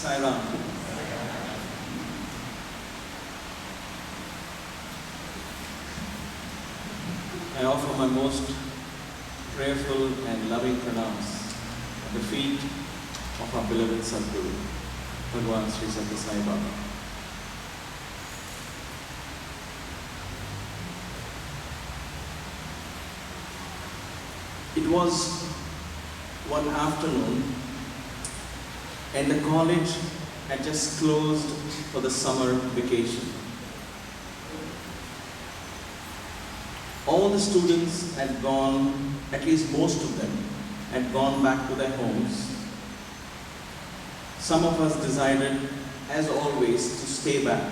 Sai Ram. I offer my most prayerful and loving pranams at the feet of our beloved Sadguru, Bhagwan Sri Sathya Sai Baba. It was one afternoon and the college had just closed for the summer vacation. All the students had gone, at least most of them, had gone back to their homes. Some of us decided, as always, to stay back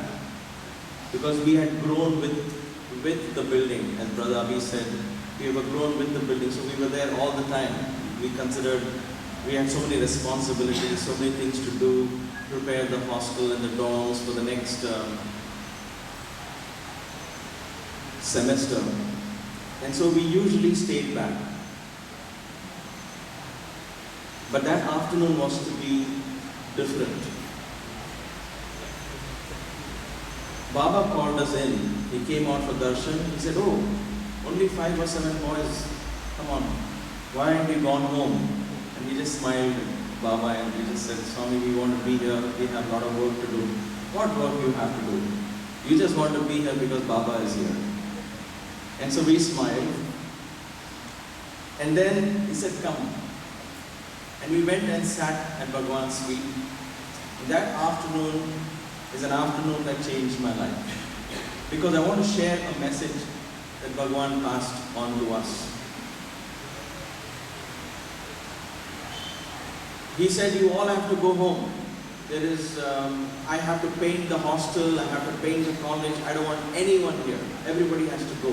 because we had grown with the building. As Brother Abhi said, we were grown with the building, so we were there all the time. We considered we had so many responsibilities, so many things to do, prepare the hostel and the dorms for the next semester. And so we usually stayed back. But that afternoon was to be different. Baba called us in. He came out for darshan. He said, "Oh, only 5 or 7 boys. Come on. Why aren't you gone home?" And we just smiled at Baba and we just said, "Swami, we want to be here. We have a lot of work to do." "What work you have to do? You just want to be here because Baba is here." And so we smiled. And then he said, "Come." And we went and sat at Bhagwan's feet. And that afternoon is an afternoon that changed my life. Because I want to share a message that Bhagwan passed on to us. He said, "You all have to go home. There is, I have to paint the hostel, I have to paint the college, I don't want anyone here. Everybody has to go."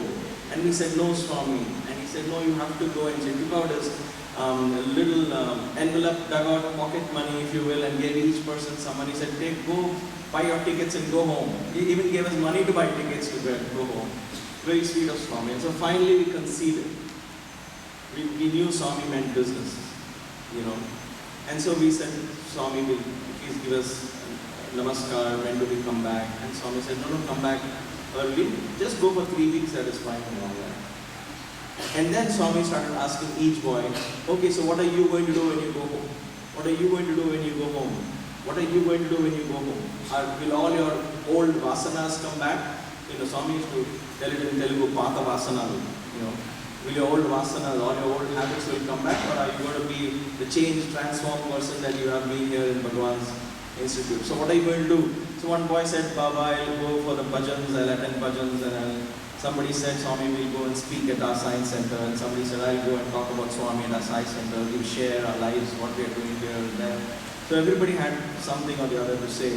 And we said, "No, Swami." And he said, "No, you have to go." And he took out his little envelope, dug out pocket money, if you will, and gave each person some money. He said, "Go buy your tickets and go home." He even gave us money to buy tickets to go home. Very sweet of Swami. And so finally we conceded. We knew Swami meant business, you know. And so we said, "Swami, will please give us namaskar, when do we come back?" And Swami said, "No, come back early. Just go for 3 weeks, that is fine." And all that. And then Swami started asking each boy, "Okay, so what are you going to do when you go home? What are you going to do when you go home? What are you going to do when you go home? Will all your old vasanas come back?" You know, Swami used to tell it in Telugu, "Pata vasana," you know. Will your old vasanas, all your old habits will come back, or are you going to be the changed, transformed person that you have been here in Bhagwan's Institute? So what are you going to do? So one boy said, "Baba, I'll go for the bhajans, I'll attend bhajans," and somebody said, "Swami, we'll go and speak at our science center," and somebody said, "I'll go and talk about Swami at our science center, we'll share our lives, what we are doing here and there." So everybody had something or the other to say.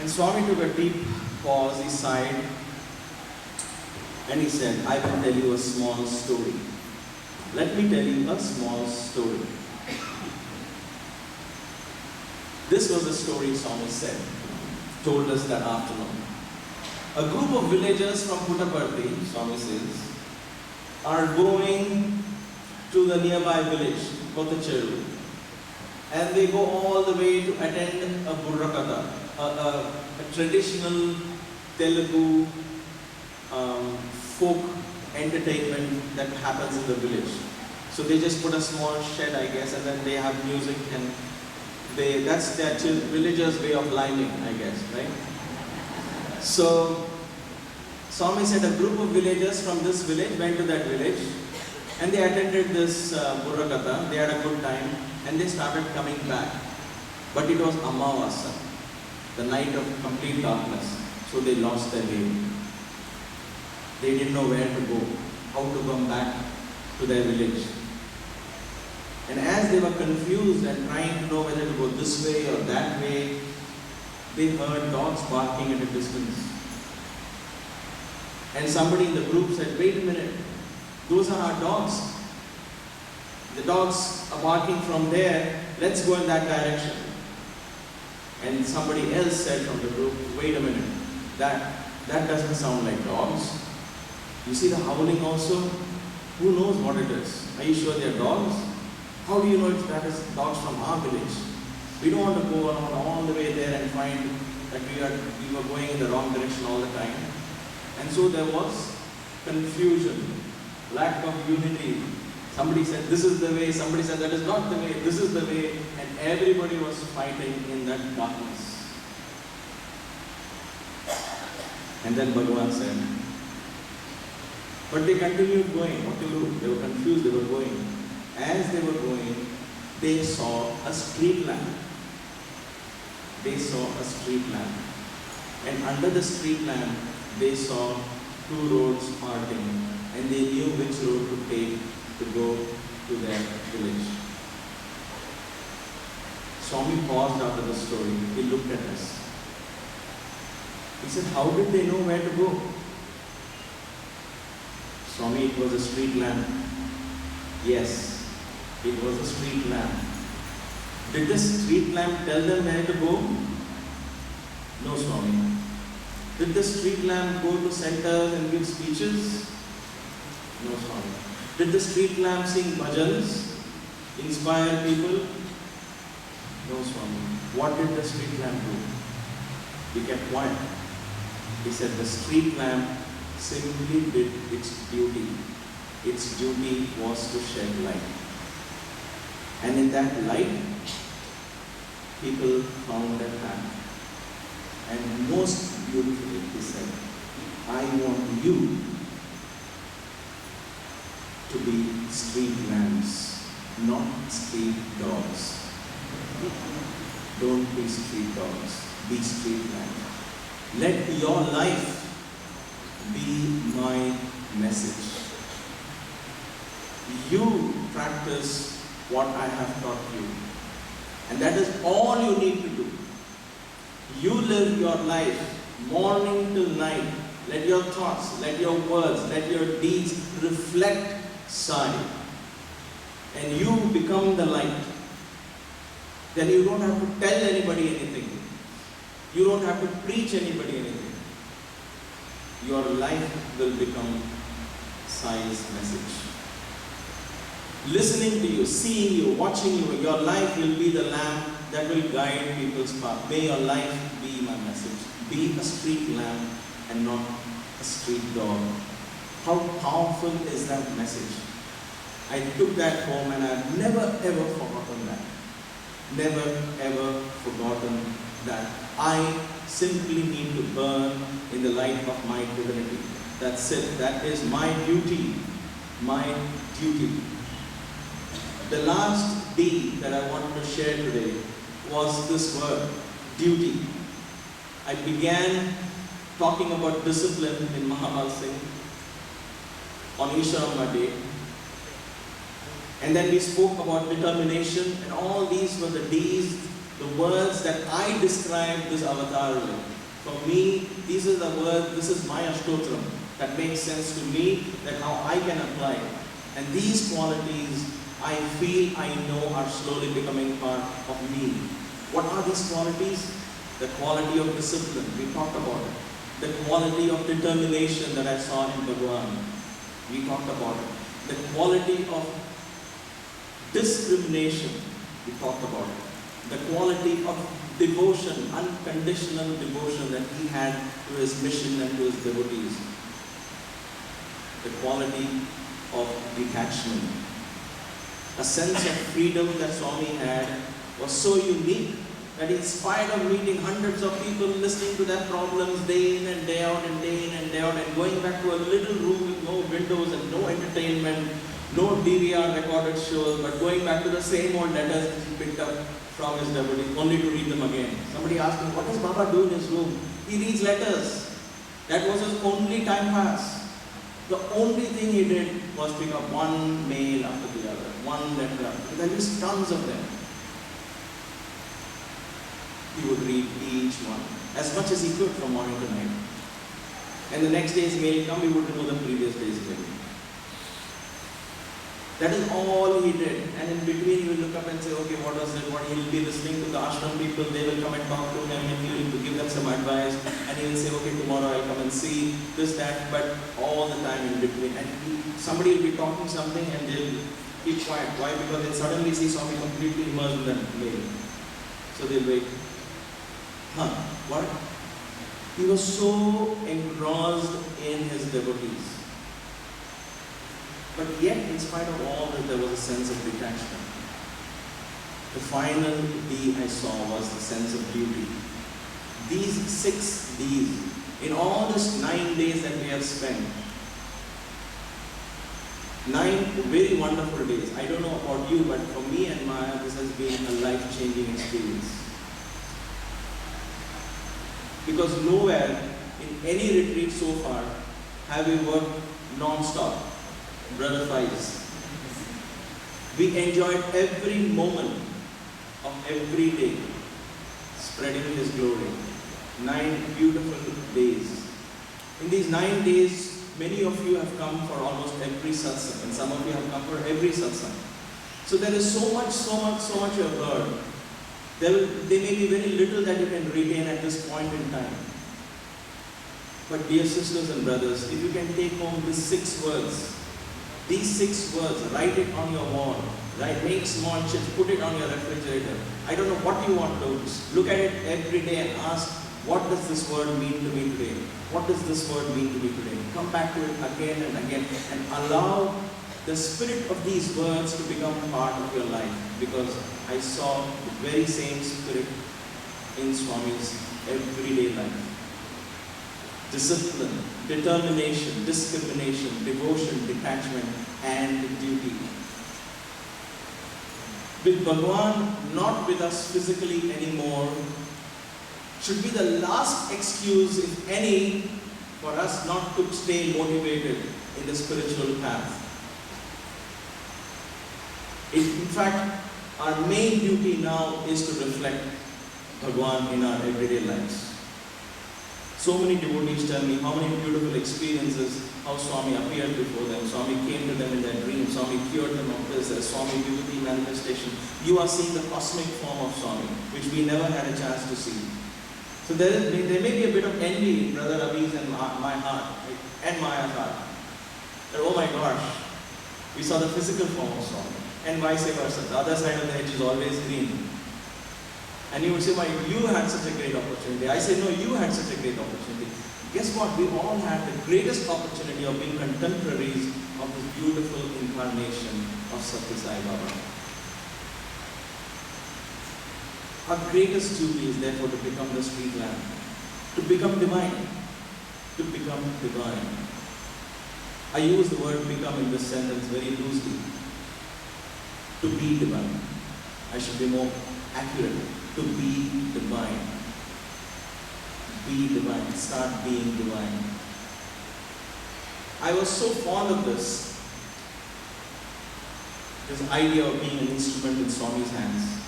And Swami took a deep pause, he sighed, and he said, "I will tell you a small story. Let me tell you a small story." This was the story Swami said, told us that afternoon. A group of villagers from Puttaparthi, Swami says, are going to the nearby village, Kottacheru, and they go all the way to attend a Burrakatha, a traditional Telugu folk entertainment that happens in the village. So they just put a small shed, I guess, and then they have music, and that's their villagers' way of lining, I guess, right? So Swami said a group of villagers from this village went to that village, and they attended this Burrakatha. They had a good time, and they started coming back. But it was Amavasa, the night of complete darkness, so they lost their way. They didn't know where to go, how to come back to their village. And as they were confused and trying to know whether to go this way or that way, they heard dogs barking at a distance. And somebody in the group said, "Wait a minute, those are our dogs. The dogs are barking from there, let's go in that direction." And somebody else said from the group, "Wait a minute, that doesn't sound like dogs. You see the howling also? Who knows what it is? Are you sure they are dogs? How do you know if that is dogs from our village? We don't want to go on all the way there and find that we were going in the wrong direction all the time. And so there was confusion, lack of unity. Somebody said this is the way, somebody said that is not the way, this is the way, and everybody was fighting in that darkness. And then Bhagavan said, but they continued going. What to do? They were confused, they were going. As they were going, they saw a street lamp. They saw a street lamp. And under the street lamp, they saw two roads parting. And they knew which road to take to go to their village. Swami paused after the story. He looked at us. He said, how did they know where to go? Swami, it was a street lamp. Yes, it was a street lamp. Did the street lamp tell them where to go? No, Swami. Did the street lamp go to centers and give speeches? No, Swami. Did the street lamp sing bhajans, inspire people? No, Swami. What did the street lamp do? He kept quiet. He said the street lamp simply did its duty. Its duty was to shed light. And in that light, people found their path. And most beautifully, he said, I want you to be street lamps, not street dogs. Don't be street dogs, be street lamps. Let your life be my message. You practice what I have taught you. And that is all you need to do. You live your life morning till night. Let your thoughts, let your words, let your deeds reflect Sai. And you become the light. Then you don't have to tell anybody anything. You don't have to preach anybody anything. Your life will become Sai's message. Listening to you, seeing you, watching you, your life will be the lamp that will guide people's path. May your life be my message. Be a street lamp and not a street dog. How powerful is that message? I took that home and I've never ever forgotten that. Never ever forgotten that. I simply need to burn in the light of my divinity. That's it. That is my duty. My duty. The last D that I wanted to share today was this word, duty. I began talking about discipline in Mahamal Singh on Eashwaramma Day. And then we spoke about determination, and all these were the D's, the words that I described this avatar with. For me, these are the words, this is my Ashtotram that makes sense to me, that how I can apply it. And these qualities, I feel, I know, are slowly becoming part of me. What are these qualities? The quality of discipline, we talked about it. The quality of determination that I saw in Bhagavan, we talked about it. The quality of discrimination, we talked about it. The quality of devotion, unconditional devotion that he had to his mission and to his devotees. The quality of detachment. A sense of freedom that Swami had was so unique that in spite of meeting hundreds of people, listening to their problems day in and day out and day in and day out, and going back to a little room with no windows and no entertainment, no DVR recorded shows, but going back to the same old letters that he picked up from his devotees, only to read them again. Somebody asked him, what does Baba do in his room? He reads letters. That was his only time pass. The only thing he did was pick up one mail after the other, one letter after the other. There was tons of them. He would read each one, as much as he could from morning to night. And the next day's mail come, he would know the previous day's mail. That is all he did. And in between he will look up and say, okay, what was it? What he'll be listening to the ashram people, they will come and talk to him and he will give them some advice. And he will say, okay, tomorrow I'll come and see this, that, but all the time in between. And somebody will be talking something and they'll keep quiet. Why? Because they'll suddenly see Swami completely immersed in that mail. So So they'll wait. Huh, what? He was so engrossed in his devotees. But yet, in spite of all that, there was a sense of detachment. The final D I saw was the sense of beauty. These 6 Ds, in all this 9 days that we have spent, 9 very wonderful days. I don't know about you, but for me and Maya, this has been a life-changing experience. Because nowhere in any retreat so far have we worked non-stop, brother Faiz. We enjoyed every moment of every day, spreading His glory. 9 beautiful days. In these 9 days, many of you have come for almost every satsang, and some of you have come for every satsang. So there is so much you have heard. There may be very little that you can retain at this point in time. But dear sisters and brothers, if you can take home these 6 words, write it on your wall, right? Make small chips, put it on your refrigerator. I don't know what you want to do. Look at it every day and ask, what does this word mean to me today? What does this word mean to me today? Come back to it again and again and allow the spirit of these words to become part of your life, because I saw the very same spirit in Swami's everyday life. Discipline, determination, discrimination, devotion, detachment, and duty. With Bhagwan not with us physically anymore, should be the last excuse, if any, for us not to stay motivated in the spiritual path. In fact, our main duty now is to reflect Bhagwan in our everyday lives. So many devotees tell me how many beautiful experiences, how Swami appeared before them, Swami came to them in their dreams, Swami cured them of this, Swami Vibhuti manifestation. You are seeing the cosmic form of Swami, which we never had a chance to see. So there may be a bit of envy in Brother Ravi's and my heart, and Maya's heart. That, oh my gosh, we saw the physical form of Swami, and vice versa. The other side of the hedge is always green. And you would say, why, you had such a great opportunity. I say, no, you had such a great opportunity. Guess what? We all had the greatest opportunity of being contemporaries of this beautiful incarnation of Satya Sai Baba. Our greatest duty is therefore to become the street lamp, to become divine, to become divine. I use the word become in this sentence very loosely. To be divine. I should be more accurate. To be divine. Be divine. Start being divine. I was so fond of this idea of being an instrument in Swami's hands,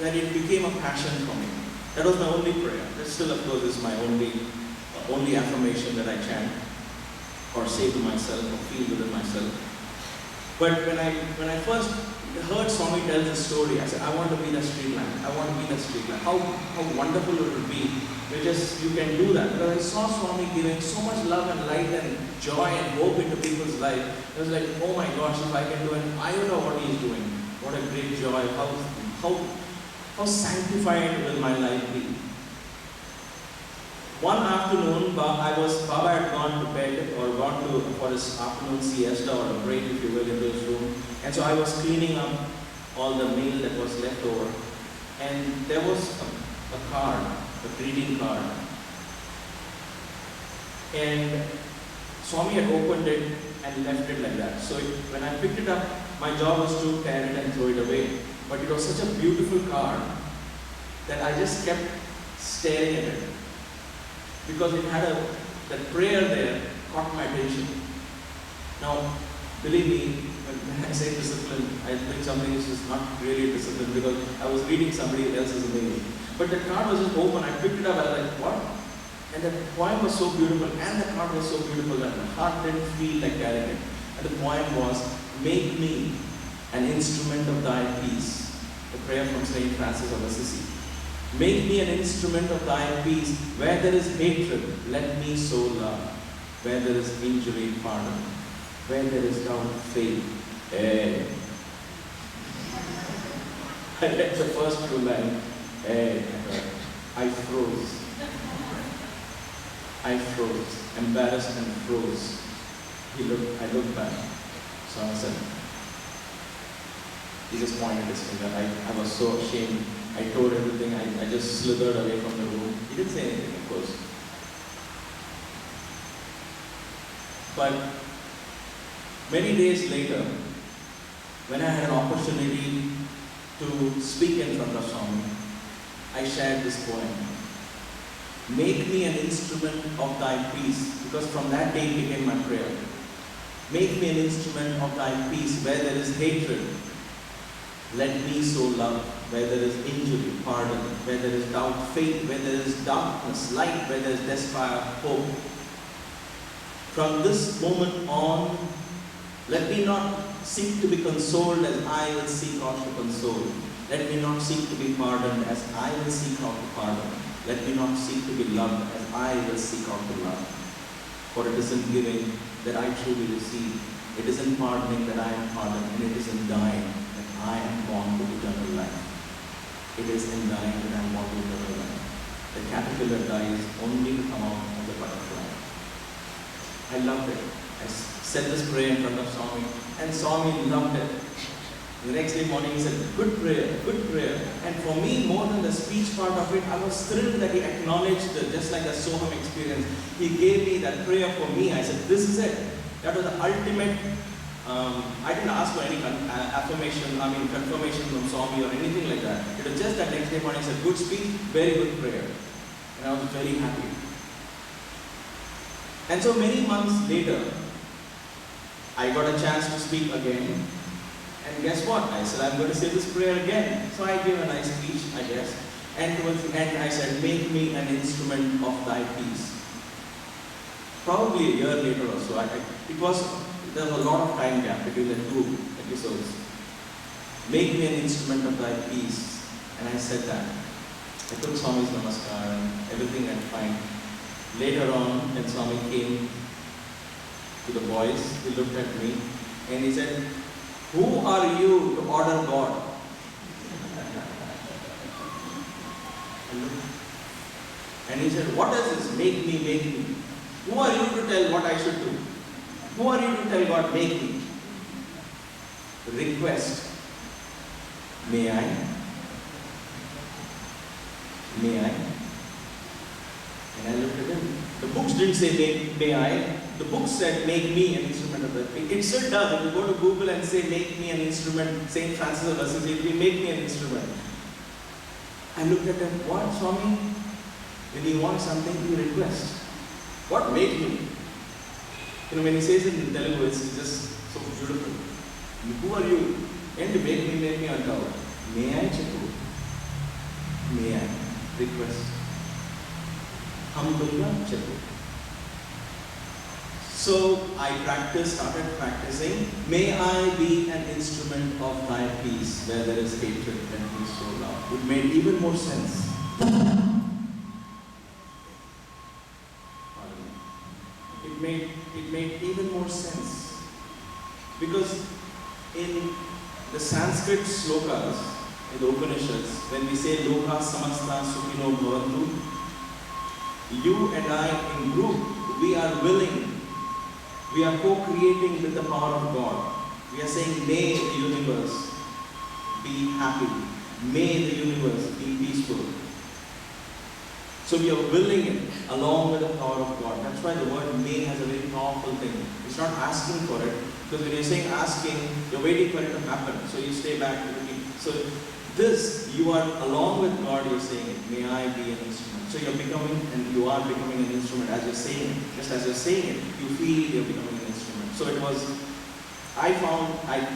that it became a passion for me. That was my only prayer. That still, of course, is my only affirmation that I chant or say to myself or feel within myself. But when I first heard Swami tell this story, I said, I want to be the street lamp. I want to be the street lamp. How wonderful it would be because you can do that. Because I saw Swami giving so much love and light and joy and hope into people's life. It was like, oh my gosh, if I can do an iota of what he is doing, what a great joy. How sanctified will my life be? One afternoon, Baba had gone to bed or gone for his afternoon siesta or a break, if you will, in his room. And so I was cleaning up all the meal that was left over. And there was a card, a greeting card. And Swami had opened it and left it like that. So when I picked it up, my job was to tear it and throw it away. But it was such a beautiful card that I just kept staring at it. Because it had that prayer there caught my attention. Now, believe me, when I say discipline, I think something which is not really discipline because I was reading somebody else's mail. But the card was just open, I picked it up, I was like, what? And the poem was so beautiful, and the card was so beautiful that my heart didn't feel like carrying it. And the poem was, make me an instrument of thy peace. The prayer from Saint Francis of Assisi. Make me an instrument of thy peace. Where there is hatred, let me sow love. Where there is injury, pardon. Where there is doubt, faith. I read the first 2 lines Hey, I froze. I froze, embarrassed and froze. I looked back. So I said, he just pointed his finger. I was so ashamed. I told everything. I just slithered away from the room. He didn't say anything, of course. But many days later, when I had an opportunity to speak in front of Swami, I shared this poem. Make me an instrument of thy peace, because from that day it became my prayer. Make me an instrument of thy peace. Where there is hatred, let me sow love. Where there is injury, pardon. Where there is doubt, faith. Where there is darkness, light. Where there is despair, hope. From this moment on, let me not seek to be consoled as I will seek out to console. Let me not seek to be pardoned as I will seek out to pardon. Let me not seek to be loved as I will seek out to love. For it is in giving that I truly receive. It is in pardoning that I am pardoned, and it is in dying that I am born to eternal life. It is in dying that I am born to eternal life. The caterpillar dies only to come out of the butterfly. I loved it. I said this prayer in front of Swami, and Swami loved it. The next day morning he said, good prayer, good prayer. And for me, more than the speech part of it, I was thrilled that he acknowledged it, just like the Soham experience. He gave me that prayer for me. I said, this is it. That was the ultimate. I didn't ask for any confirmation from Swami or anything like that. It was just that next day morning he said, good speech, very good prayer. And I was very happy. And so many months later, I got a chance to speak again. And guess what? I said, I'm going to say this prayer again. So I gave a nice speech, I guess. And towards the end, I said, make me an instrument of thy peace. Probably a year later or so, there was a lot of time gap between the two episodes. Make me an instrument of thy peace. And I said that. I took Swami's namaskar and everything went fine. Later on, when Swami came to the boys, he looked at me and he said, who are you to order God? And he said, what is this? Make me, make me. Who are you to tell what I should do? Who are you to tell God, make me? Request. May I? May I? And I looked at him. The books didn't say may I. The book said, make me an instrument of that. It still does. If you go to Google and say, make me an instrument, St. Francis of Assisi, it will make me an instrument. I looked at him, what, Swami? When you want something, you request. What make me? You know, when he says it in Telugu, it's just so beautiful. Who are you? And to make me on top. May I, Chakku? May I? Request. Humbly, Chakku. So I started practicing. May I be an instrument of thy peace. Where there is hatred, let me sow love. It made even more sense. It made even more sense. Because in the Sanskrit slokas, in the Upanishads, when we say Loka Samasta Sukhino Bhavantu, you and I in group, we are willing. We are co-creating with the power of God. We are saying, may the universe be happy. May the universe be peaceful. So we are willing it along with the power of God. That's why the word may has a very powerful thing. It's not asking for it. Because when you're saying asking, you're waiting for it to happen. So you stay back. So this, you are along with God, you're saying it. May I be an instrument. So you're becoming, and you are becoming an instrument as you're saying it. Just as you're saying it, you feel you're becoming an instrument. So it was, I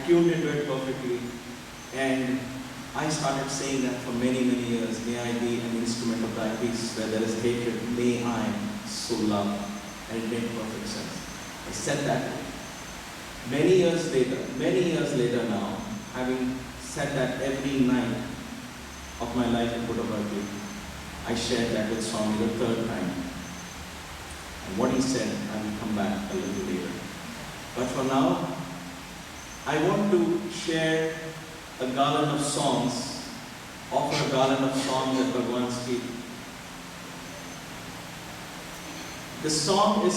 tuned into it perfectly, and I started saying that for many, many years. May I be an instrument of thy peace. Where there is hatred, may I sow love. And it made perfect sense. I said that many years later now, having said that every night of my life in Puttaparthi, I shared that with Swami the third time. And what he said, I will come back a little later. But for now, I want to share a garland of songs offer a garland of songs at Bhagwan's feet. The song is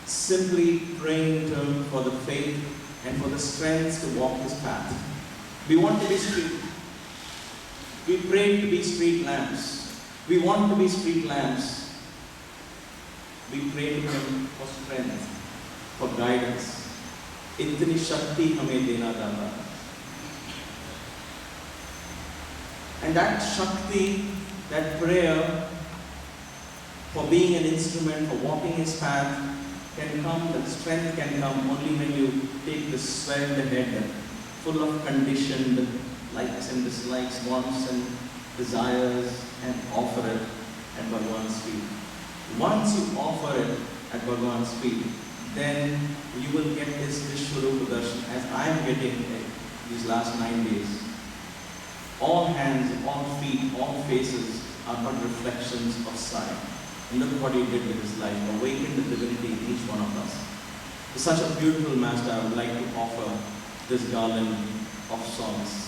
simply praying to Him for the faith and for the strength to walk His path. We want to be street. We pray to be street lamps. We want to be street lamps. We pray to Him for strength, for guidance. Itni shakti hame dena dana. And that shakti, that prayer for being an instrument, for walking His path, can come, that strength can come only when you take the swelled head, full of conditioned likes and dislikes, wants and desires, and offer it at Bhagwan's feet. Once you offer it at Bhagwan's feet, then you will get this Vishwarupa darshan as I am getting these last 9 days. All hands, all feet, all faces are but reflections of Sai. And look what He did with His life, awakened the divinity in each one of us. To such a beautiful Master, I would like to offer this garland of songs.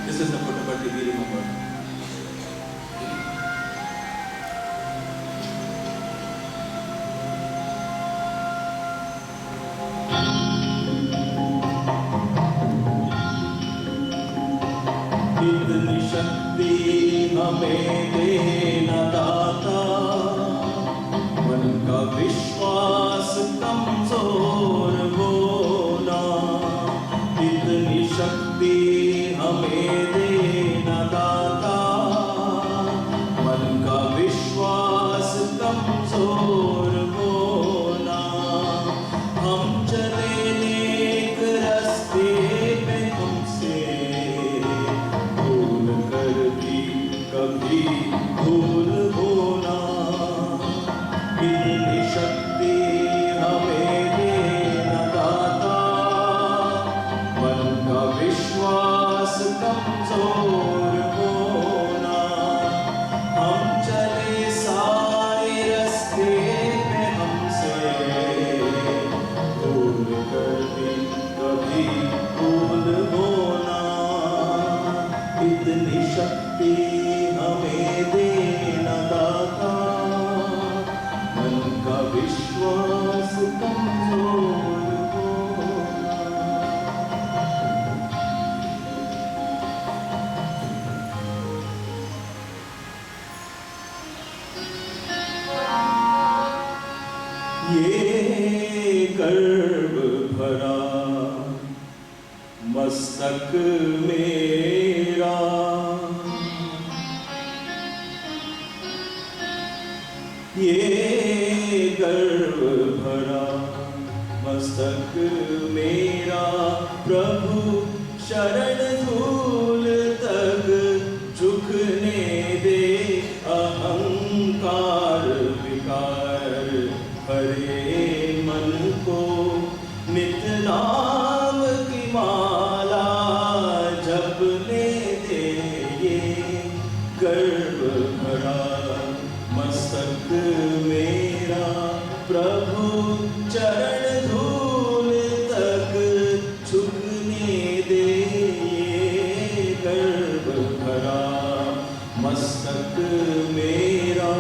This is the Puttaparthi we remember. इतनी शक्ति हमें देना दाता, मन का विश्वास कमजोर होना। इतनी शक्ति हमें देना दाता, मन का विश्वास कमजोर होना। हम चले नेक रास्ते पे हमसे भूल कर भी कभी भूल होना। इतनी शक्ति हमें देना दाता, मन का विश्वास कमजोर होना। हम चले सारे रास्ते पे हमसे भूल कर भी कभी भूल होना। इतनी शक्ति हमें देना दाता, मन का विश्वास कमजोर होना। ये गर्व भरा मस्तक मेरा, ये गर्व भरा मस्तक मेरा, प्रभु शरण धूल तक झुकने दे। अहंकार विकार भरे मन को नित नाम की माला जपने दे। ये गर्व भरा मस्तक मेरा, प्रभु चरण धूल तक झुकने दे। ये गर्व भरा मस्तक मेरा।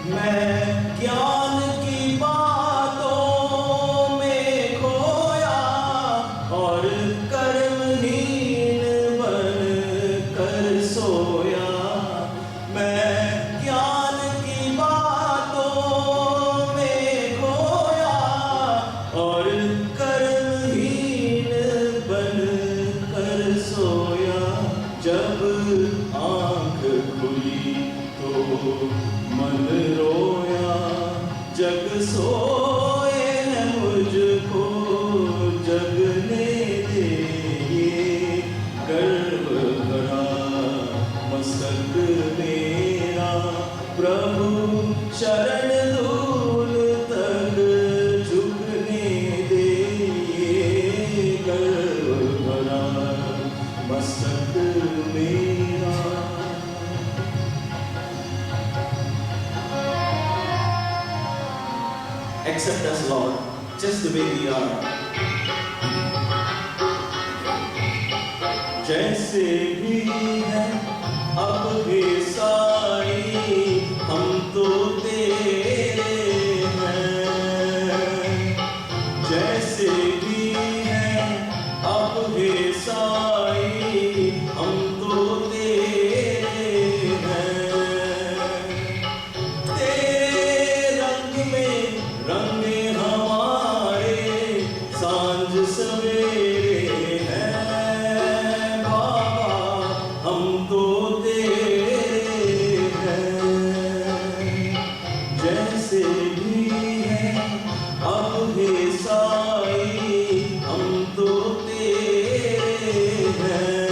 मैं ज्ञान की बातों में खोया और कर्महीन बन कर सोया। मैं ज्ञान की बातों में खोया और कर्महीन बन कर सोया। जब आँख खुली तो मन रोया, जग सोए है मुझको जगने दे। ये गर्व भरा मस्तक मेरा, प्रभु शरण दो accept us, Lord, just the way we are. जैसे भी है अब के साई हम तो तेरे हैं, जैसे भी है अब के साई हम तो तेरे हैं, तेरे रंग में रंगे हमारे सांझ सवेरे हैं बाबा, हम तो तेरे हैं, जैसे भी है अब हे साई हम तो तेरे हैं।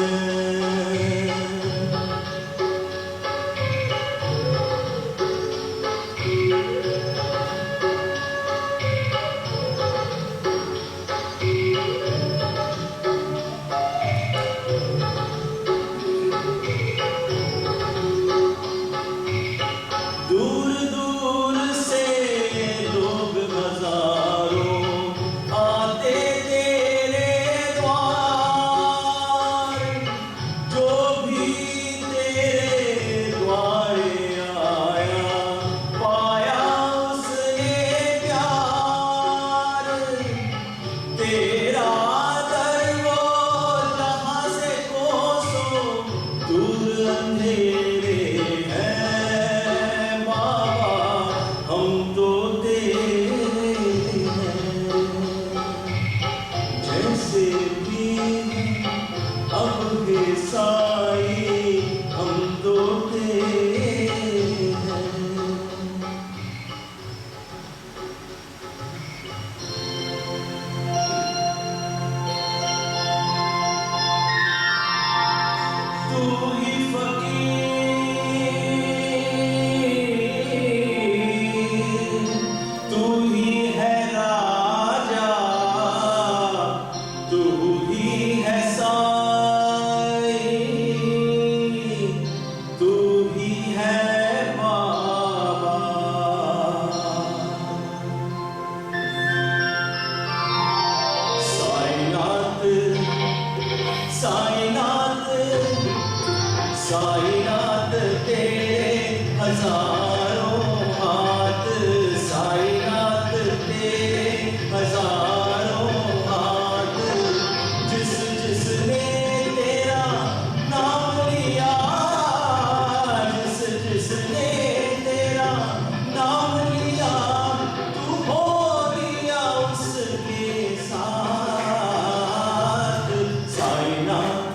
दूर दूर से लोग हजारों आते तेरे द्वार, जो भी तेरे द्वारे आया पाया उसने प्यार, तेरा दर वो जहाँ से कोसों दूर अंधेरे हैं बाबा, हम तो तेरे हैं, जैसे भी अब के साई हम तो तेरे हैं। तू ही फकीर, तू ही है राजा, तू ही है साई, तू ही है बाबा। साईनाथ साईनाथ साईनाथ तेरे हजारों हाथ, साईनाथ तेरे हजारों हाथ, जिस जिसने तेरा नाम लिया, जिस जिसने तेरा नाम लिया, तू हो लिया उसके साथ। Sainath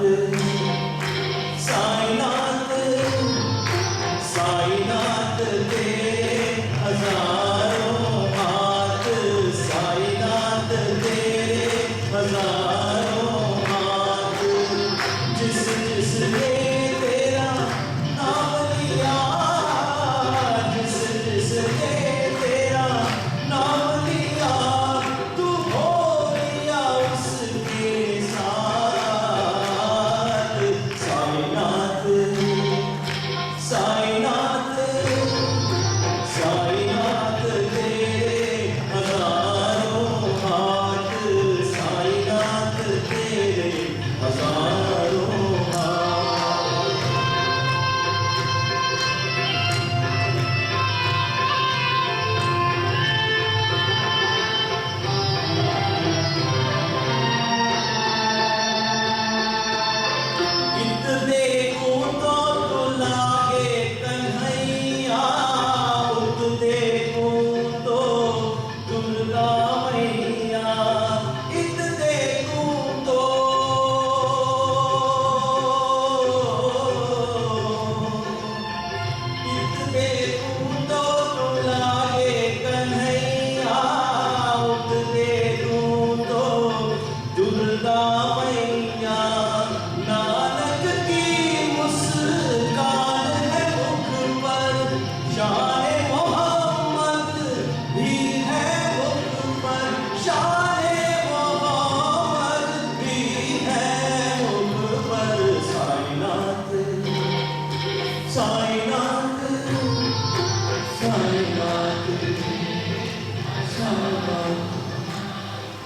Sainath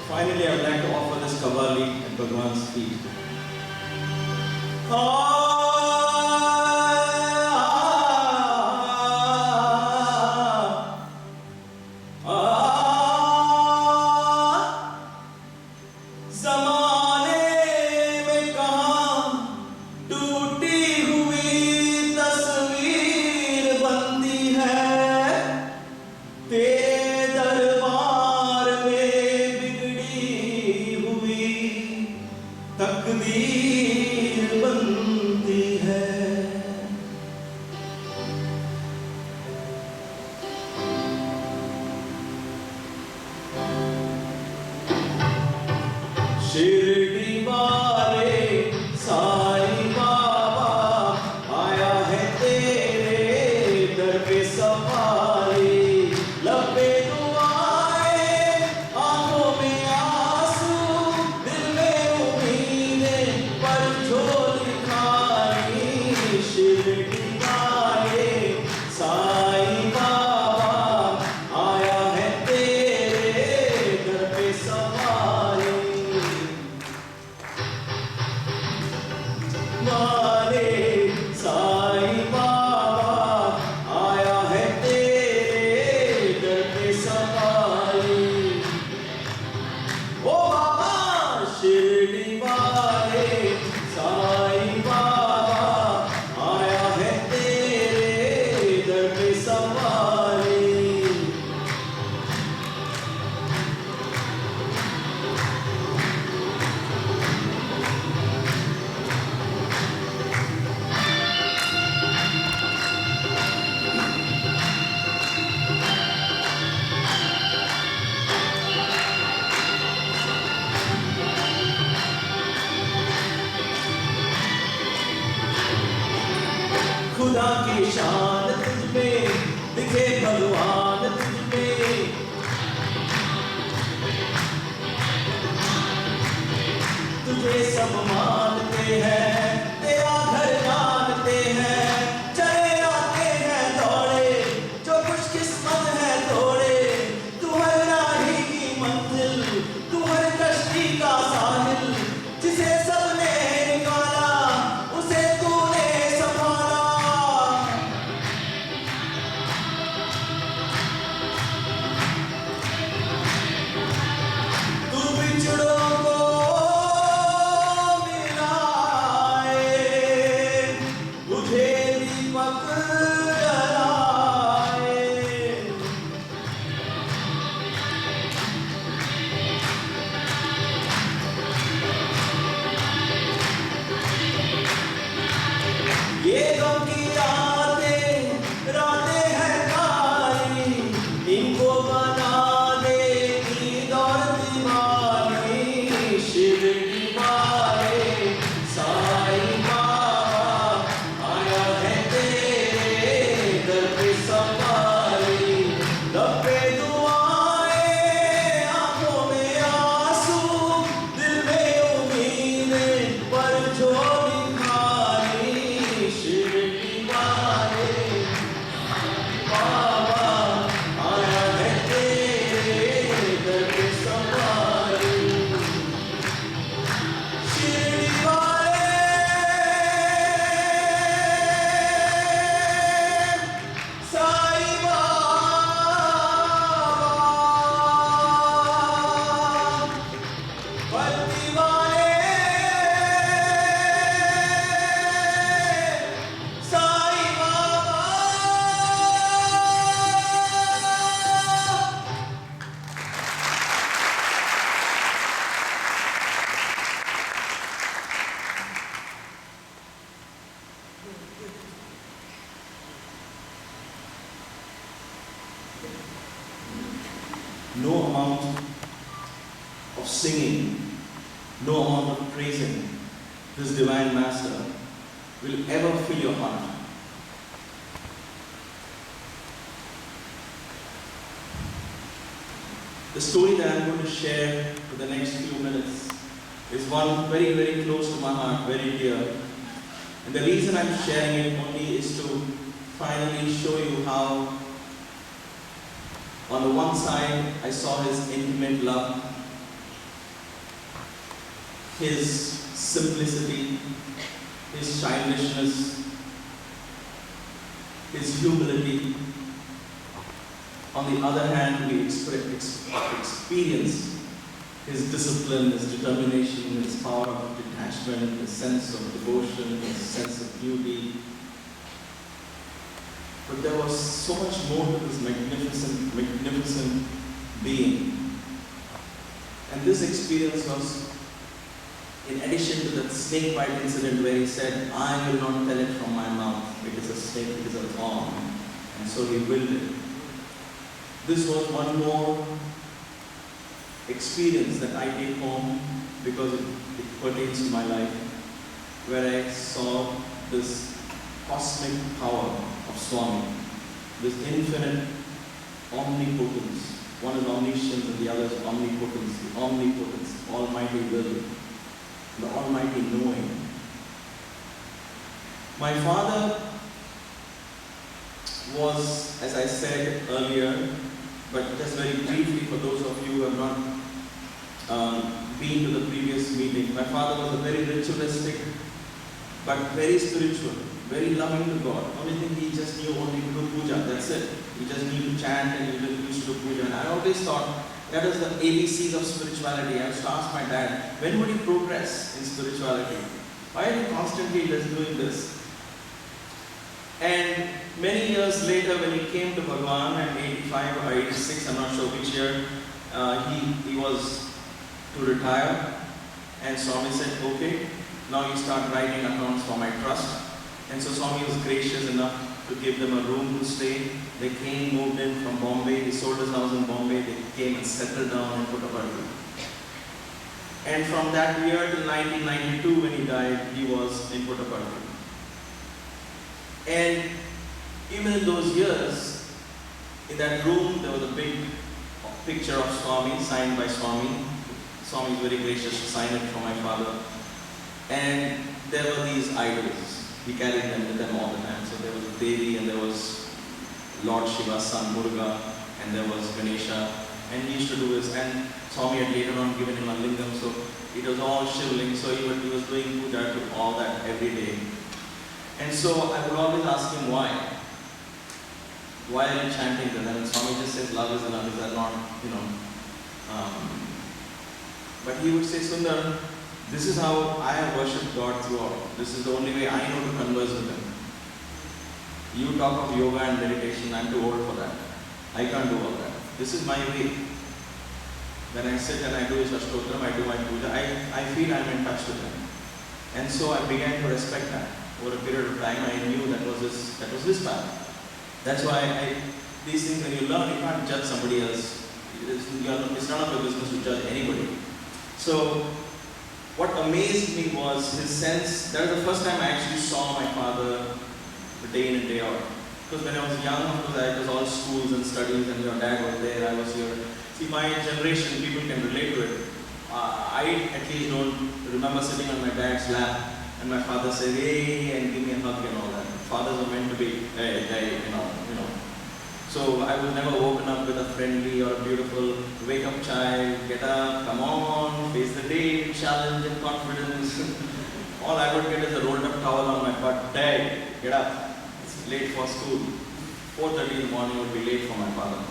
Finally, I would like to offer this Kavali at Bhagwan's feet. Shirdi वाले साईं बाबा आया है तेरे दर पे सवारी लबे दुआएं आंखों में आंसू दिल में उम्मीदें पर झोली खाई शिरडी वाले साईं बाबा आया है तेरे दर पे सवारी वाले साईं बाबा आया है तेरे दर पे सवारी ओ बाबा शिरडी वाले साईं बाबा आया है तेरे दर पे सवारी खुदा की शान तुझ में दिखे भगवान तुझ में तुझे सब मानते हैं तेरा घर जानते हैं चले आते हैं दौड़े जो कुछ किस्मत है तोड़े तू हर राही की मंजिल तू हर कश्ती का साहिल जिसे सबने निकाला उसे तूने संभाला तू बिछड़ों को मिलाए मुझे दीपक जलाए ये गम की रातें हैं काली इनको बना देगी दौड़ दीवानी शिरडी वाले साईं बाबा आया है तेरे दर पे सवारी लबे दुआएं आंखों में आंसू दिल में उम्मीदें पर झोली खाली शिरडी वाले बाबा आया है तेरे दर पे सवारी शिरडी वाले साईं बाबा भक्ति वाले Sai Baba No amount of singing, no amount of praising this divine master will ever fill your heart. The story that I'm going to share for the next few minutes is one very, very close to my heart, very dear. And the reason I'm sharing it only is to finally show you how On the one side, I saw his intimate love, his simplicity, his childishness, his humility. On the other hand, we experience his discipline, his determination, his power of detachment, his sense of devotion, his sense of beauty. But there was so much more to this magnificent being. And this experience was in addition to that snake bite incident where he said, I will not tell it from my mouth. It is a snake, it is a thorn. And so he willed it. This was one more experience that I take home because it pertains to my life, where I saw this cosmic power of Swami, this infinite omnipotence. One is omniscience and the other is omnipotence, the omnipotence, almighty will, the almighty knowing. My father was, as I said earlier, but just very briefly for those of you who have not been to the previous meeting, my father was a very ritualistic but very spiritual, very loving to God. Only thing he just knew only to do puja, that's it. He just knew to chant and he just used to do puja. And I always thought that is the ABCs of spirituality. I used to ask my dad, when would he progress in spirituality? Why are you constantly just doing this? And many years later, when he came to Bhagwan at 85 or 86, I'm not sure which year, he was to retire. And Swami said, okay, now you start writing accounts for my trust. And so Swami was gracious enough to give them a room to stay. They came, moved in from Bombay. He sold his house in Bombay. They came and settled down in Puttaparthi. And from that year till 1992, when he died, he was in Puttaparthi. And even in those years, in that room, there was a big picture of Swami, signed by Swami. Swami was very gracious to sign it for my father. And there were these idols. He carried them with them all the time. So there was Devi, and there was Lord Shiva's son, Muruga, and there was Ganesha. And he used to do this. And Swami had later on given him a lingam, so it was all shivling. So he was doing puja to all that every day. And so I would always ask him why. Why are you chanting that? And Swami just says, love is enough, is that not, but he would say, Sunder, this is how I have worshipped God throughout. This is the only way I know to converse with Him. You talk of yoga and meditation, I'm too old for that. I can't do all that. This is my way. When I sit and I do His Ashtotram, I do my puja, I feel I'm in touch with Him. And so I began to respect that. Over a period of time, I knew that was His path. That's why these things, when you learn, you can't judge somebody else. It's none of your business to judge anybody. So, what amazed me was his sense. That was the first time I actually saw my father day in and day out. Because when I was young, it was all schools and studies, and your dad was there, I was here. See, my generation, people can relate to it. I at least don't remember sitting on my dad's lap and my father said, hey, and give me a hug and all that. Fathers are meant to be, hey, you know. So I was never woken up with a friendly or a beautiful wake up child, get up, come on, face the day, challenge and confidence. All I would get is a rolled up towel on my butt. Dad, get up. It's late for school. 4:30 in the morning would be late for my father.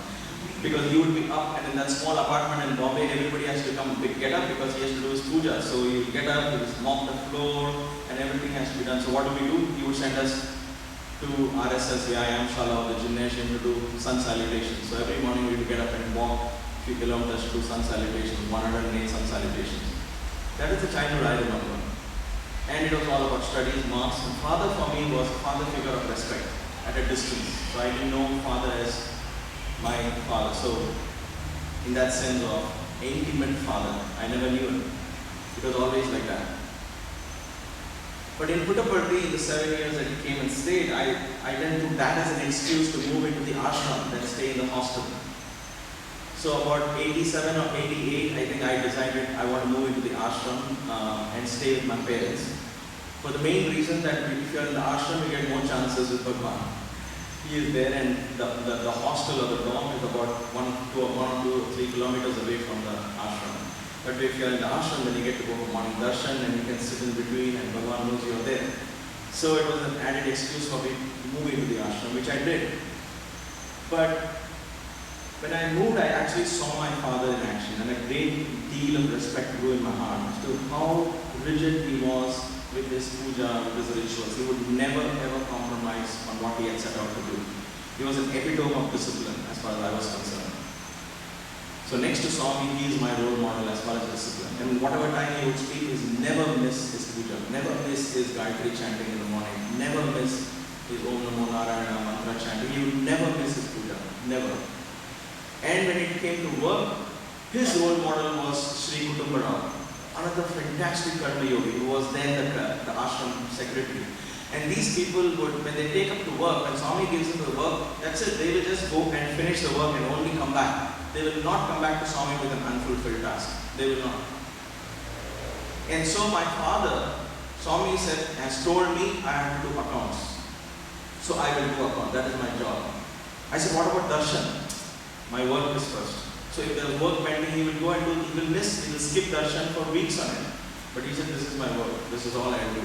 Because he would be up, and in that small apartment in Bombay, everybody has to come get up because he has to do his puja. So he would get up, he would mop the floor, and everything has to be done. So what do? He would send us to RSS, Vyayam Shala, the gymnasium, to do sun salutations. So every morning we would get up and walk a few kilometers to do sun salutations, 108 sun salutations. That is the childhood I remember. And it was all about studies, marks. And father for me was a father figure of respect at a distance. So I didn't know father as my father. So in that sense of intimate father, I never knew it. It was always like that. But in Puttaparthi, in the 7 years that he came and stayed, I then took that as an excuse to move into the ashram, then stay in the hostel. So about 87 or 88, I think I decided I want to move into the ashram and stay with my parents. For the main reason that if you're in the ashram, you get more chances with Bhagwan. He is there, and the hostel or the dorm is about 1 or 2 or 3 kilometers away from the ashram. But if you are in the ashram, then you get to go for morning darshan and you can sit in between and Bhagavan knows you are there. So it was an added excuse for me moving to the ashram, which I did. But when I moved, I actually saw my father in action, and a great deal of respect grew in my heart as to how rigid he was with his puja, with his rituals. He would never ever compromise on what he had set out to do. He was an epitome of discipline as far as I was concerned. So next to Swami, he is my role model as far as discipline. And whatever time he would speak, he never miss his puja, never miss his Gayatri chanting in the morning, never miss his Om Namo Narayana mantra chanting. He would never miss his puja, never. And when it came to work, his role model was Sri Kutumba Rao, another fantastic Karma Yogi who was then the ashram secretary. And these people would, when they take up to work, when Swami gives them the work, that's it, they will just go and finish the work and only come back. They will not come back to Swami with an unfulfilled task. They will not. And so my father, Swami said, has told me I have to do accounts. So I will do accounts. That is my job. I said, what about darshan? My work is first. So if there is work pending, he will go and do, he will skip darshan for weeks on it. But he said, this is my work. This is all I do.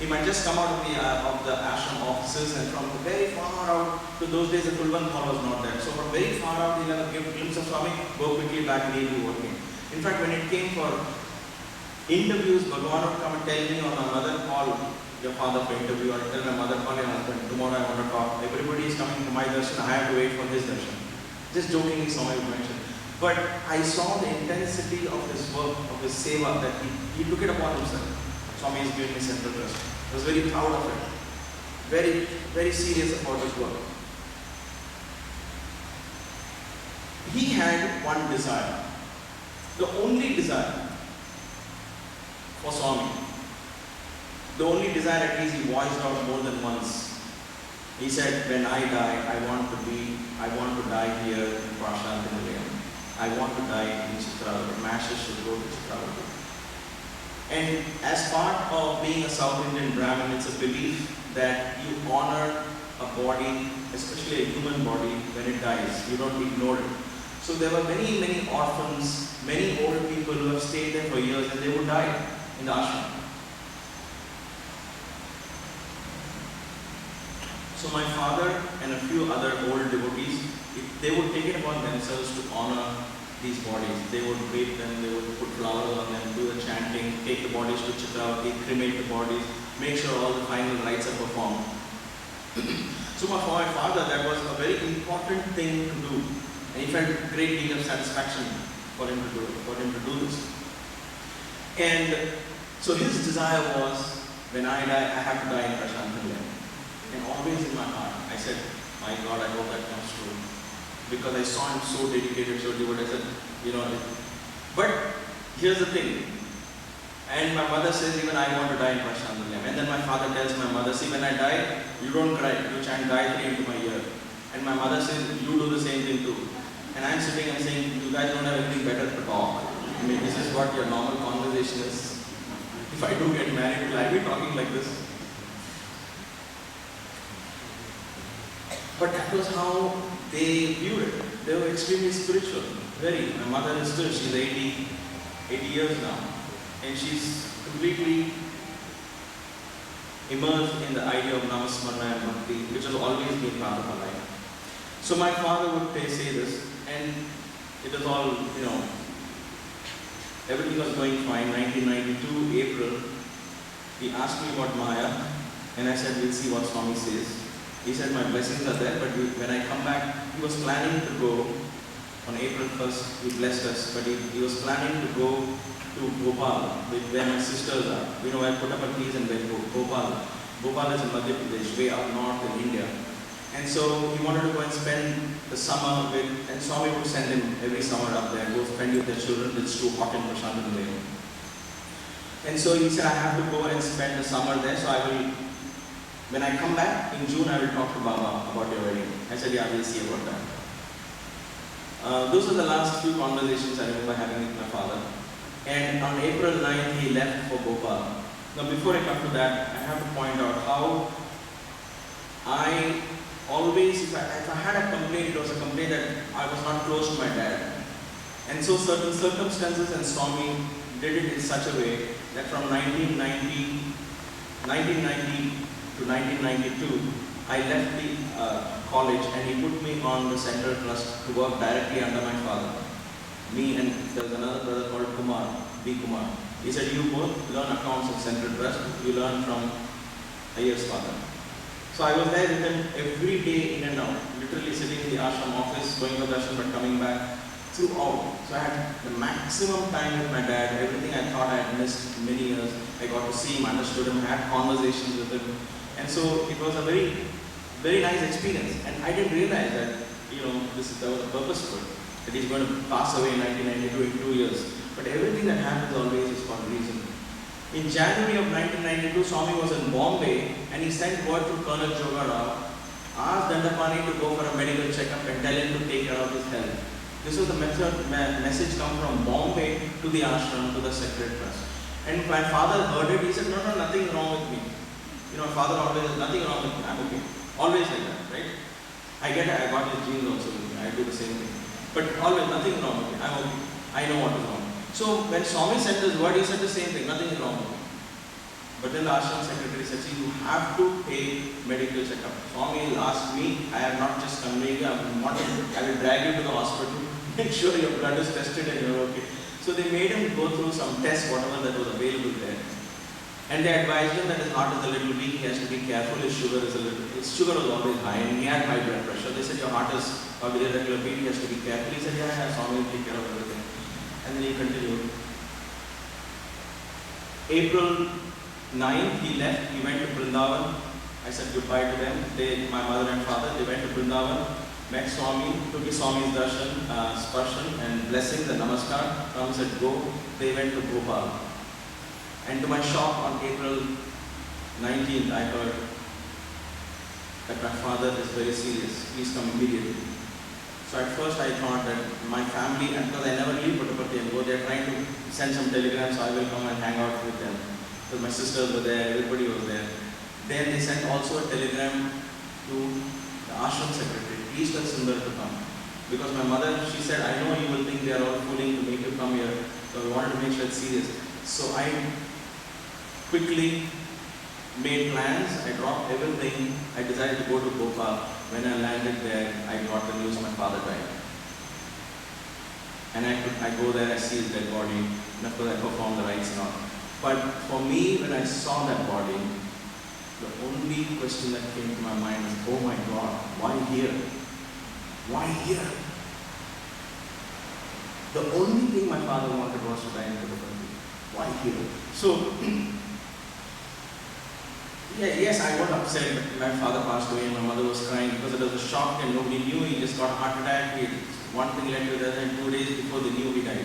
He might just come out of the ashram offices, and from very far out, to those days the Kulban hall was not there. So from very far out, he'll have a glimpse of Swami, go quickly back and he'll be working. In fact, when it came for interviews, Bhagavan would come and tell me, or my mother call your father for interview, or tell my mother, call your husband, tomorrow I want to talk. Everybody is coming to my darshan, I have to wait for his darshan. Just jokingly, Swami would mention. But I saw the intensity of his work, of his seva, that he took it upon himself. Swami is giving me central trust. I was very proud of it. Very, very serious about his work. He had one desire. The only desire for Swami. The only desire, at least he voiced out more than once. He said, when I die, I want to die here in Prashant Nilayam. I want to die in Chitravati. My ashes should go to Chitravati. And as part of being a South Indian Brahmin, it's a belief that you honor a body, especially a human body, when it dies. You don't ignore it. So there were many, many orphans, many old people who have stayed there for years, and they would die in the ashram. So my father and a few other old devotees, they would take it upon themselves to honor these bodies. They would bathe them, they would put flowers on them, do the chanting, take the bodies to Chitravati, cremate the bodies, make sure all the final rites are performed. So for my father, that was a very important thing to do. And he felt a great deal of satisfaction for him to do this. And so his desire was, when I die, I have to die in Prashant Nilayam. And always in my heart, I said, my God, I hope that comes true. Because I saw him so dedicated, so devoted. I said, but here's the thing. And my mother says, even I want to die in Prashant Nilayam. And then my father tells my mother, see, when I die, you don't cry, you chant Gayatri into my ear. And my mother says, you do the same thing too. And I'm sitting and saying, you guys don't have anything better to talk. I mean, this is what your normal conversation is. If I do get married, will I be talking like this? But that was how they viewed it. They were extremely spiritual. Very. My mother is still, she's 80 years now. And she's completely immersed in the idea of Namasmarana and Bhakti, which has always been part of her life. So my father would say this, and it was all, everything was going fine. 1992, April, he asked me about Maya, and I said, we'll see what Swami says. He said, my blessings are there, but when I come back, he was planning to go on April 1st, he blessed us, but he was planning to go to Bhopal, where my sisters are. Where Puttaparthi is and where Bhopal. Bhopal is in Madhya Pradesh, way up north in India. And so he wanted to go and spend the summer with, and Swami would send him every summer up there, go spend with their children. It's too hot in Prashant Nilayam. And so he said, I have to go and spend the summer there, so I will, when I come back in June, I will talk to Baba about your wedding. I said, yeah, we'll see about that. Those are the last few conversations I remember having with my father. And on April 9th, he left for Bhopal. Now before I come to that, I have to point out how I always, if I had a complaint, it was a complaint that I was not close to my dad. And so certain circumstances and Swami did it in such a way that from 1990 to 1992, I left the college and he put me on the Central Trust to work directly under my father. Me and there was another brother called Kumar, B. Kumar. He said, you both learn accounts of Central Trust, you learn from Iyer's father. So I was there with him every day in and out, literally sitting in the ashram office, going for darshan but coming back throughout. So I had the maximum time with my dad, everything I thought I had missed many years. I got to see him, understood him, had conversations with him. And so it was a very, very nice experience. And I didn't realize that, there was a purpose for it, that he's going to pass away in 1992 in 2 years. But everything that happens always is for a reason. In January of 1992, Swami was in Bombay and he sent word to Colonel Joga Rao, asked Dandapani to go for a medical checkup and tell him to take care of his health. This was the message come from Bombay to the ashram, to the Sacred Trust. And my father heard it, he said, no, nothing wrong with me. My father always said, nothing wrong with me, I'm okay. Always like that, right? I got his genes also with me, I do the same thing. But always, nothing wrong with me, I'm okay. I know what is wrong. So when Swami sent this word, he said the same thing, nothing is wrong with me. But then the ashram secretary said, see, you have to take medical checkup. Swami asked me, I have not just conveyed you, I will drag you to the hospital, make sure your blood is tested and you're okay. So they made him go through some tests, whatever that was available there. And they advised him that his heart is a little weak, he has to be careful, his sugar was always high, and he had high blood pressure. They said, your heart is of irregular beat, he has to be careful. He said, yeah, Swami will take care of everything. And then he continued. April 9th, he left, he went to Vrindavan. I said goodbye to them. My mother and father, they went to Vrindavan, met Swami, took his Swami's darshan, sparshan and blessing, the namaskar. Swami said go. They went to Bhopal. And to my shock, on April 19th, I heard that my father is very serious. Please come immediately. So at first I thought that my family, and because I never leave Puttaparthi and go, they're trying to send some telegrams, so I will come and hang out with them. Because my sisters were there, everybody was there. Then they sent also a telegram to the ashram secretary, please tell Sunder to come. Because my mother, she said, I know you will think they are all fooling to make you come here, so I wanted to make sure it's serious. So I quickly made plans, I dropped everything, I decided to go to Bhopal. When I landed there, I got the news my father died. And I go there, I see his dead body, and of course I perform the rites and all. But for me, when I saw that body, the only question that came to my mind was, oh my God, why here? Why here? The only thing my father wanted was to die in Puttaparthi. Why here? So, yes, I got upset that my father passed away and my mother was crying because it was a shock and nobody knew. He just got a heart attack. One thing led to the other, and 2 days before they knew he died.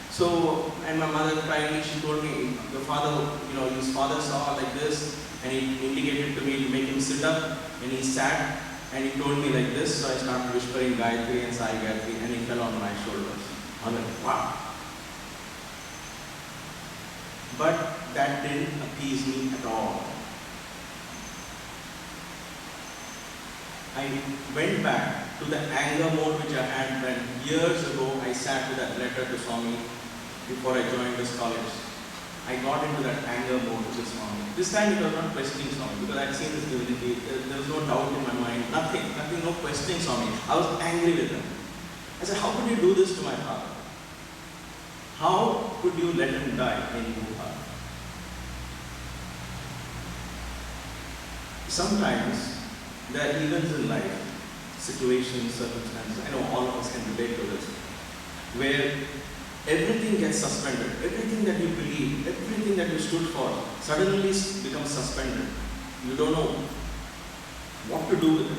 So, and my mother crying, she told me, your father, his father saw like this and he indicated to me to make him sit up, and he sat and he told me like this. So I started whispering Gayatri and Sai Gayatri and he fell on my shoulders. I was like, wow. But that didn't appease me at all. I went back to the anger mode which I had when years ago I sat with that letter to Swami before I joined this college. I got into that anger mode with Swami. This time it was not questioning Swami because I had seen this divinity. There was no doubt in my mind, nothing, no questioning Swami. I was angry with him. I said, how could you do this to my father? How could you let him die in Bhopal? Sometimes there are events in life, situations, circumstances, I know all of us can relate to this, where everything gets suspended. Everything that you believe, everything that you stood for, suddenly becomes suspended. You don't know what to do with it.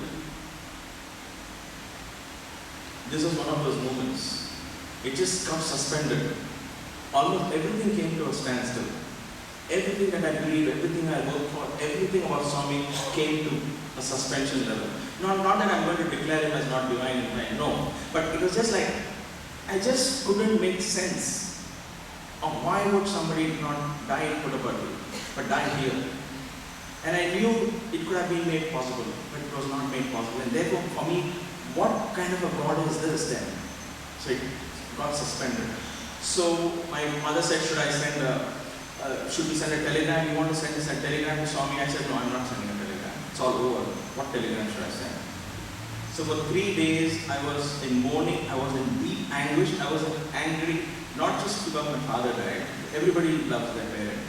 This is one of those moments. It just got suspended. Almost everything came to a standstill. Everything that I believe, everything I worked for, everything about Swami came to a suspension level. Not that I'm going to declare him as not divine in mind, no. But it was just like, I just couldn't make sense of why would somebody not die in Puttaparthi, but die here. And I knew it could have been made possible, but it was not made possible. And therefore, for me, what kind of a God is this then? So it got suspended. So my mother said, should we send a telegram? You want to send us a telegram to Swami? I said, no, I'm not sending a telegram. It's all over. What telegram should I send? So for 3 days, I was in mourning. I was in deep anguish. I was angry, not just because my father died. Everybody loves their parent.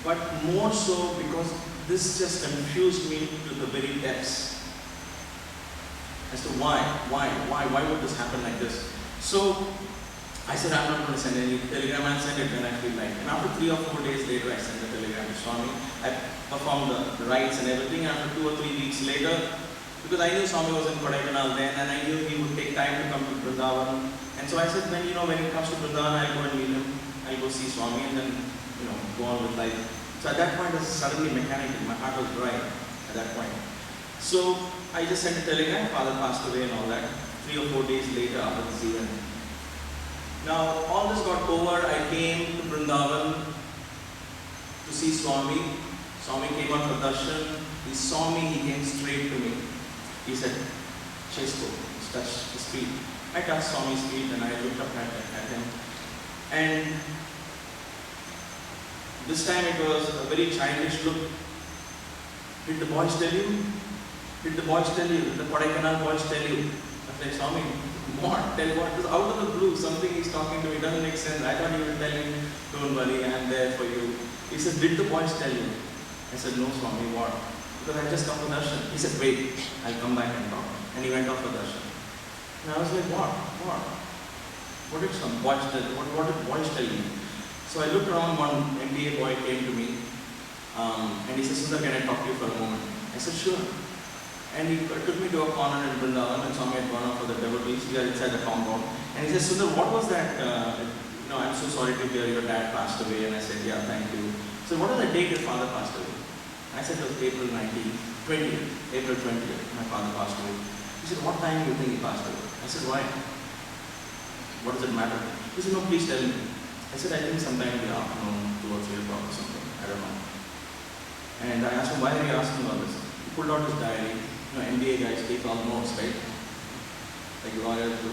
But more so because this just confused me to the very depths. As to why would this happen like this? So I said, I'm not going to send any telegram. I'll send it when I feel like. And after 3 or 4 days later, I sent the telegram to Swami. I performed the rites and everything. After 2 or 3 weeks later, because I knew Swami was in Kodaikanal then, and I knew he would take time to come to Vrindavan. And so I said, when he comes to Vrindavan, I'll go and meet him. I'll go see Swami and then, go on with life. So at that point, it was suddenly mechanical. My heart was dry at that point. So I just sent a telegram. Father passed away and all that. 3 or 4 days later after this event. Now, all this got over. I came to Vrindavan to see Swami. Swami came out for darshan. He saw me. He came straight to me. He said, Chesko, touch his feet. I touched Swami's feet and I looked up at him. And this time it was a very childish look. Did the boys tell you? Did the boys tell you? Did the Kodaikanal boys tell you? I was like, Swami, what? Tell what? It was out of the blue. Something he's talking to me doesn't make sense. I thought he would tell him, don't worry, I'm there for you. He said, did the boys tell you? I said, no, Swami, what? Because I just come for darshan. He said, wait, I'll come back and talk. And he went off for darshan. And I was like, what? What did some boys tell you? What did boys tell you? So I looked around, one MBA boy came to me and he said, Sunder, can I talk to you for a moment? I said, sure. And he took me to a corner in Vrindavan and Swami had gone off for the devotees. We are inside the compound. And he said, Sunder, what was that? I'm so sorry to hear your dad passed away. And I said, yeah, thank you. So what was the date your father passed away? I said, it was April 20th. April 20th, my father passed away. He said, what time do you think he passed away? I said, why? What does it matter? He said, no, please tell me. I said, I think sometime in the afternoon, 2 or 3 o'clock or something. I don't know. And I asked him, why are you asking all this? He pulled out his diary. MBA guys take all notes, right? Like lawyers do.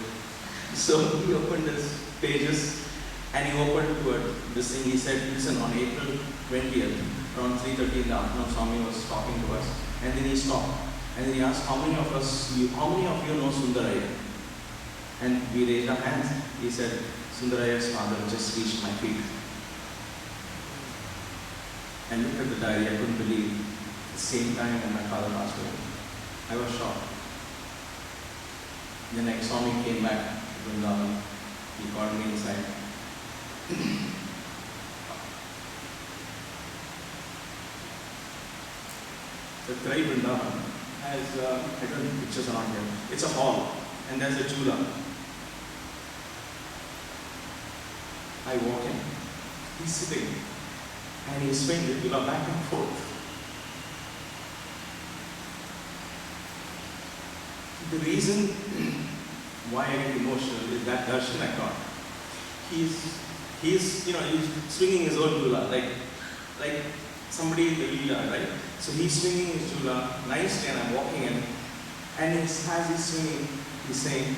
So he opened his pages and he opened this thing. He said, listen, on April 20th, around 3:30 in the afternoon, Swami was talking to us. And then he stopped. And then he asked, how many of you know Sunder Iyer? And we raised our hands. He said, Sunder Iyer's father just reached my feet. And looked at the diary. I couldn't believe it. The same time when my father passed away. I was shocked. Then like Swami came back to Vrindavan. He called me inside. The Trai Vrindavan has, I don't know, pictures are not here. It's a hall and there's a chula. I walk in. He's sitting and he's swinging the chula back and forth. The reason why I get emotional is that darshan I got. He's swinging his own chula like somebody in the Leela, right? So he's swinging his chula nicely and I'm walking in. And as he's swinging, he's saying,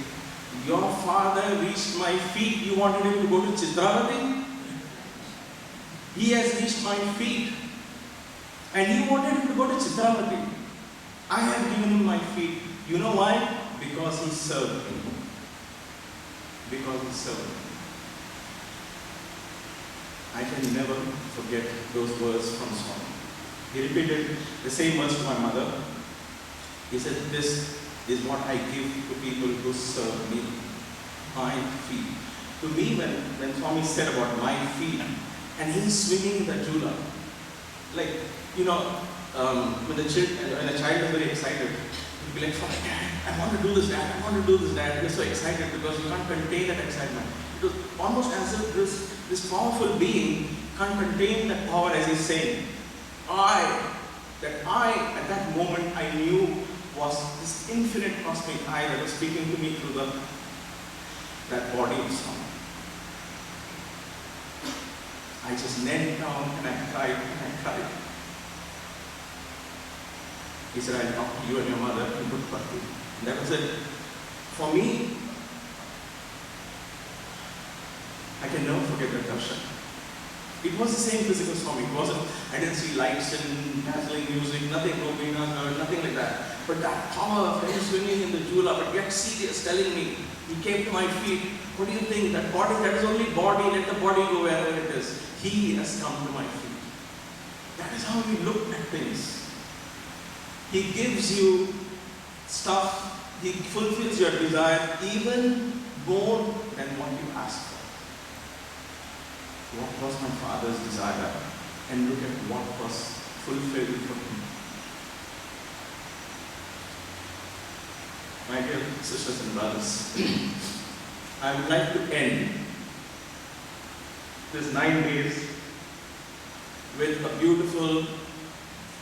your father reached my feet, you wanted him to go to Chitravati? He has reached my feet. And you wanted him to go to Chitravati. I have given him my feet. You know why? Because he served me. Because he served me. I can never forget those words from Swami. He repeated the same words to my mother. He said, this is what I give to people who serve me. My feet. To me, when Swami said about my feet, and he's swinging the chula, like, when a child is very excited, he'll be like, Dad, I want to do this, Dad, I want to do this, Dad. You're so excited because you can't contain that excitement. It was almost as if this powerful being can't contain that power as he's saying. At that moment, I knew was this infinite cosmic I that was speaking to me through that body of Swami. I just knelt down and I cried and I cried. He said, I'll talk to you and your mother in Puttaparthi. And that was it. For me, I can never forget that darshan. It was the same physical Swami. It wasn't, I didn't see lights and dazzling music, nothing, no veena, nothing like that. But that power of him swinging in the jula, but yet serious, telling me, he came to my feet. What do you think? That body, that is only body, let the body go wherever it is. He has come to my feet. That is how we look at things. He gives you stuff, he fulfills your desire even more than what you ask for. What was my father's desire? And look at what was fulfilled for him. My dear sisters and brothers, I would like to end this 9 days with a beautiful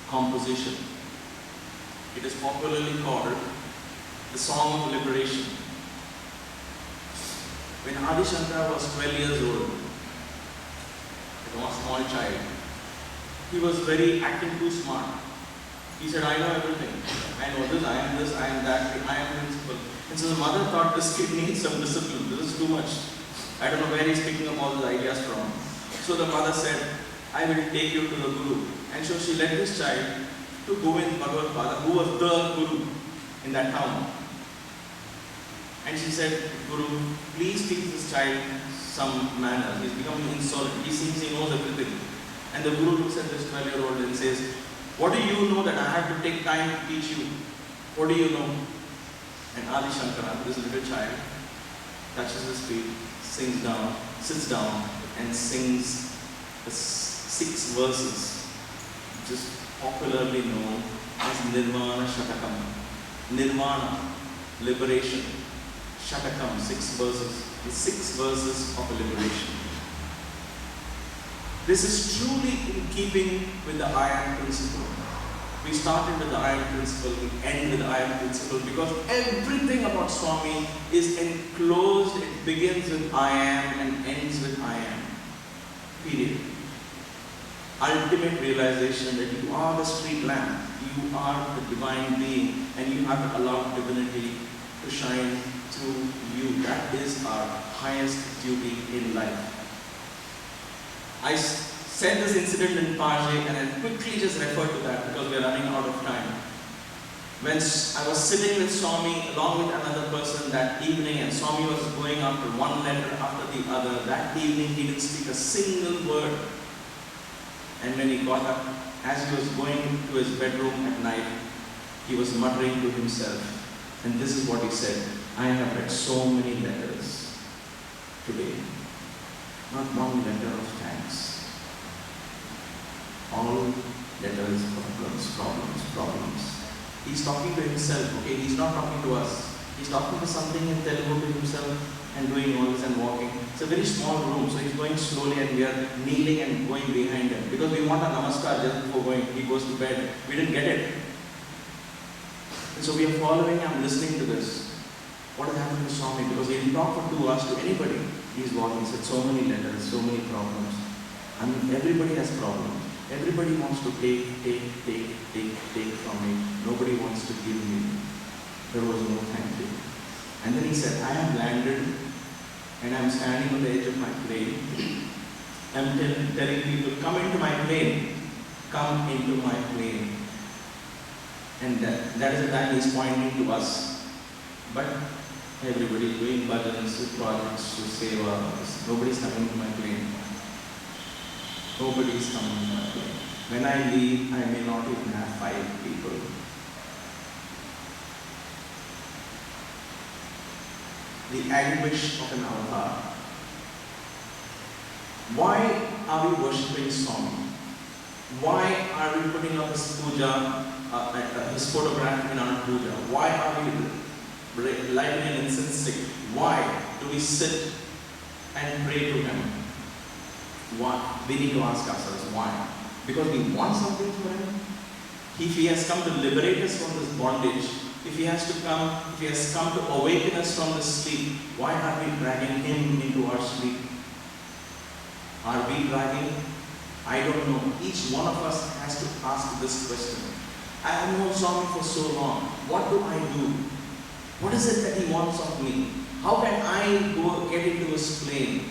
composition. It is popularly called the Song of Liberation. When Adi Shankara was 12 years old, he was a small child, he was very acting too smart. He said, I know everything. I know this, I am that, I am principal. And so the mother thought this kid needs some discipline. This is too much. I don't know where he's picking up all these ideas from. So the mother said, I will take you to the Guru. And so she led this child to Govind Bhagavad Pada, who was the Guru in that town. And she said, Guru, please teach this child some manners. He's becoming insolent. He thinks he knows everything. And the Guru looks at this 12-year-old and says, what do you know that I have to take time to teach you? What do you know? And Adi Shankara, this little child, touches his feet, sits down, and sings the 6 verses, which is popularly known as Nirvana Shatakam. Nirvana, liberation. Shatakam, 6 verses. The 6 verses of liberation. This is truly in keeping with the Iyer principle. We started with the Iyer principle, we end with the Iyer principle because everything about Swami is enclosed. It begins with I am and ends with I am. Period. Ultimate realization that you are the street lamp, you are the divine being, and you have to allow divinity to shine through you. That is our highest duty in life. I said this incident in Pajé and I'll quickly just refer to that because we are running out of time. When I was sitting with Swami along with another person that evening and Swami was going after one letter after the other. That evening he didn't speak a single word. And when he got up, as he was going to his bedroom at night, he was muttering to himself. And this is what he said, I have read so many letters today. Not one letter of thanks. All letters, problems. He's talking to himself, okay? He's not talking to us. He's talking to something in Telugu to himself and doing all this and walking. It's a very small room, so he's going slowly and we are kneeling and going behind him. Because we want a namaskar just before going. He goes to bed. We didn't get it. And so we are following, I'm listening to this. What has happened to Swami? Because he didn't talk for 2 hours to anybody. He's walking, he said so many letters, so many problems. I mean, everybody has problems. Everybody wants to take from me. Nobody wants to give me. There was no thank you. And then he said, I have landed and I'm standing on the edge of my plane. I'm telling people, come into my plane. Come into my plane. And that is the time he's pointing to us. But everybody is doing bhajans, to projects, to seva. Nobody's coming to my plane. Nobody is coming to my plane. When I leave, I may not even have 5 people. The anguish of an avatar. Why are we worshipping Swami? Why are we putting up his puja, his photograph in our puja? Why are we lighting an incense stick? Why do we sit and pray to him? Why? We need to ask ourselves why. Because we want something for him. If he has come to liberate us from this bondage, if he has come to awaken us from this sleep, why are we dragging him into our sleep? Are we dragging? I don't know. Each one of us has to ask this question. I have known Swami for so long. What do I do? What is it that he wants of me? How can I go get into his plane?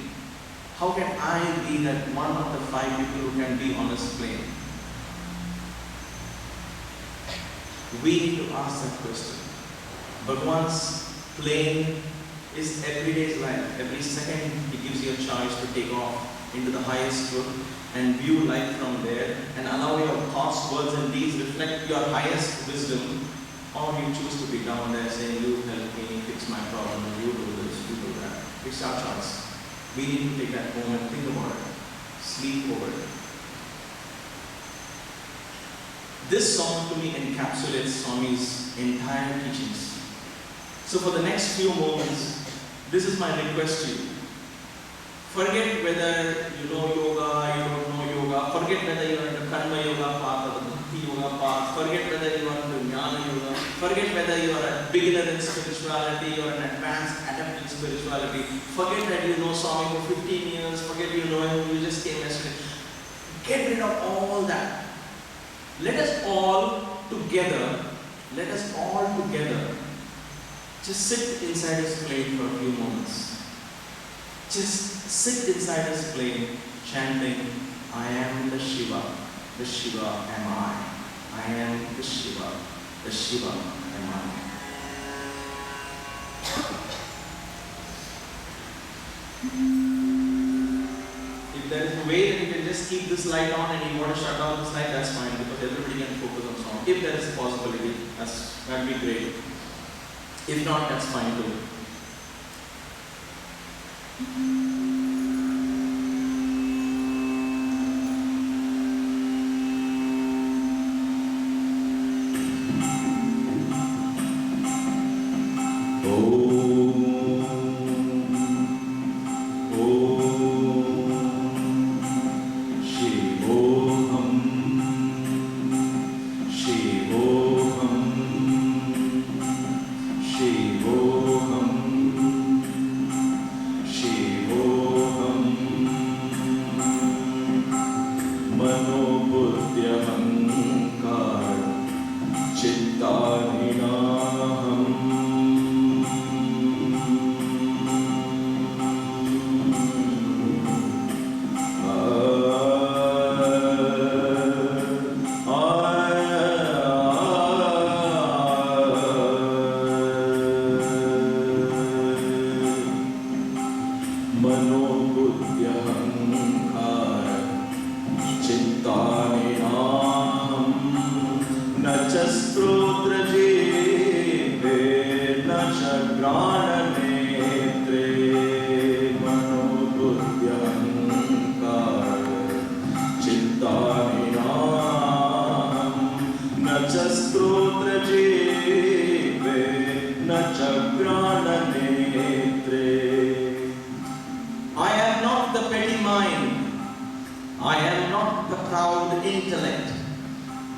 How can I be that one of the 5 people who can be on his plane? We need to ask that question. But once plane is everyday's life, every second he gives you a choice to take off into the highest truth and view life from there and allow your thoughts, words and deeds reflect your highest wisdom, or you choose to be down there saying, you help me fix my problem, you do this, you do that. It's our choice. We need to take that moment, think about it, sleep over it. This song to me encapsulates Swami's entire teachings. So for the next few moments, this is my request to you. Forget whether you know yoga, you don't know yoga. Forget whether you are in the karma yoga path or the bhakti yoga path. Forget whether you are in the jnana yoga. Forget whether you are a beginner in spirituality or an advanced adept in spirituality. Forget that you know Swami for 15 years. Forget you know him, you just came yesterday. Get rid of all that. Let us all together just sit inside his plane for a few moments. Just sit inside his plane, chanting, I am the Shiva am I. I am the Shiva am I. If there is a way that you can just keep this light on and you want to shut down this light, that's fine, because everybody can focus on song. If there is a possibility, that'd be great. If not, that's fine too.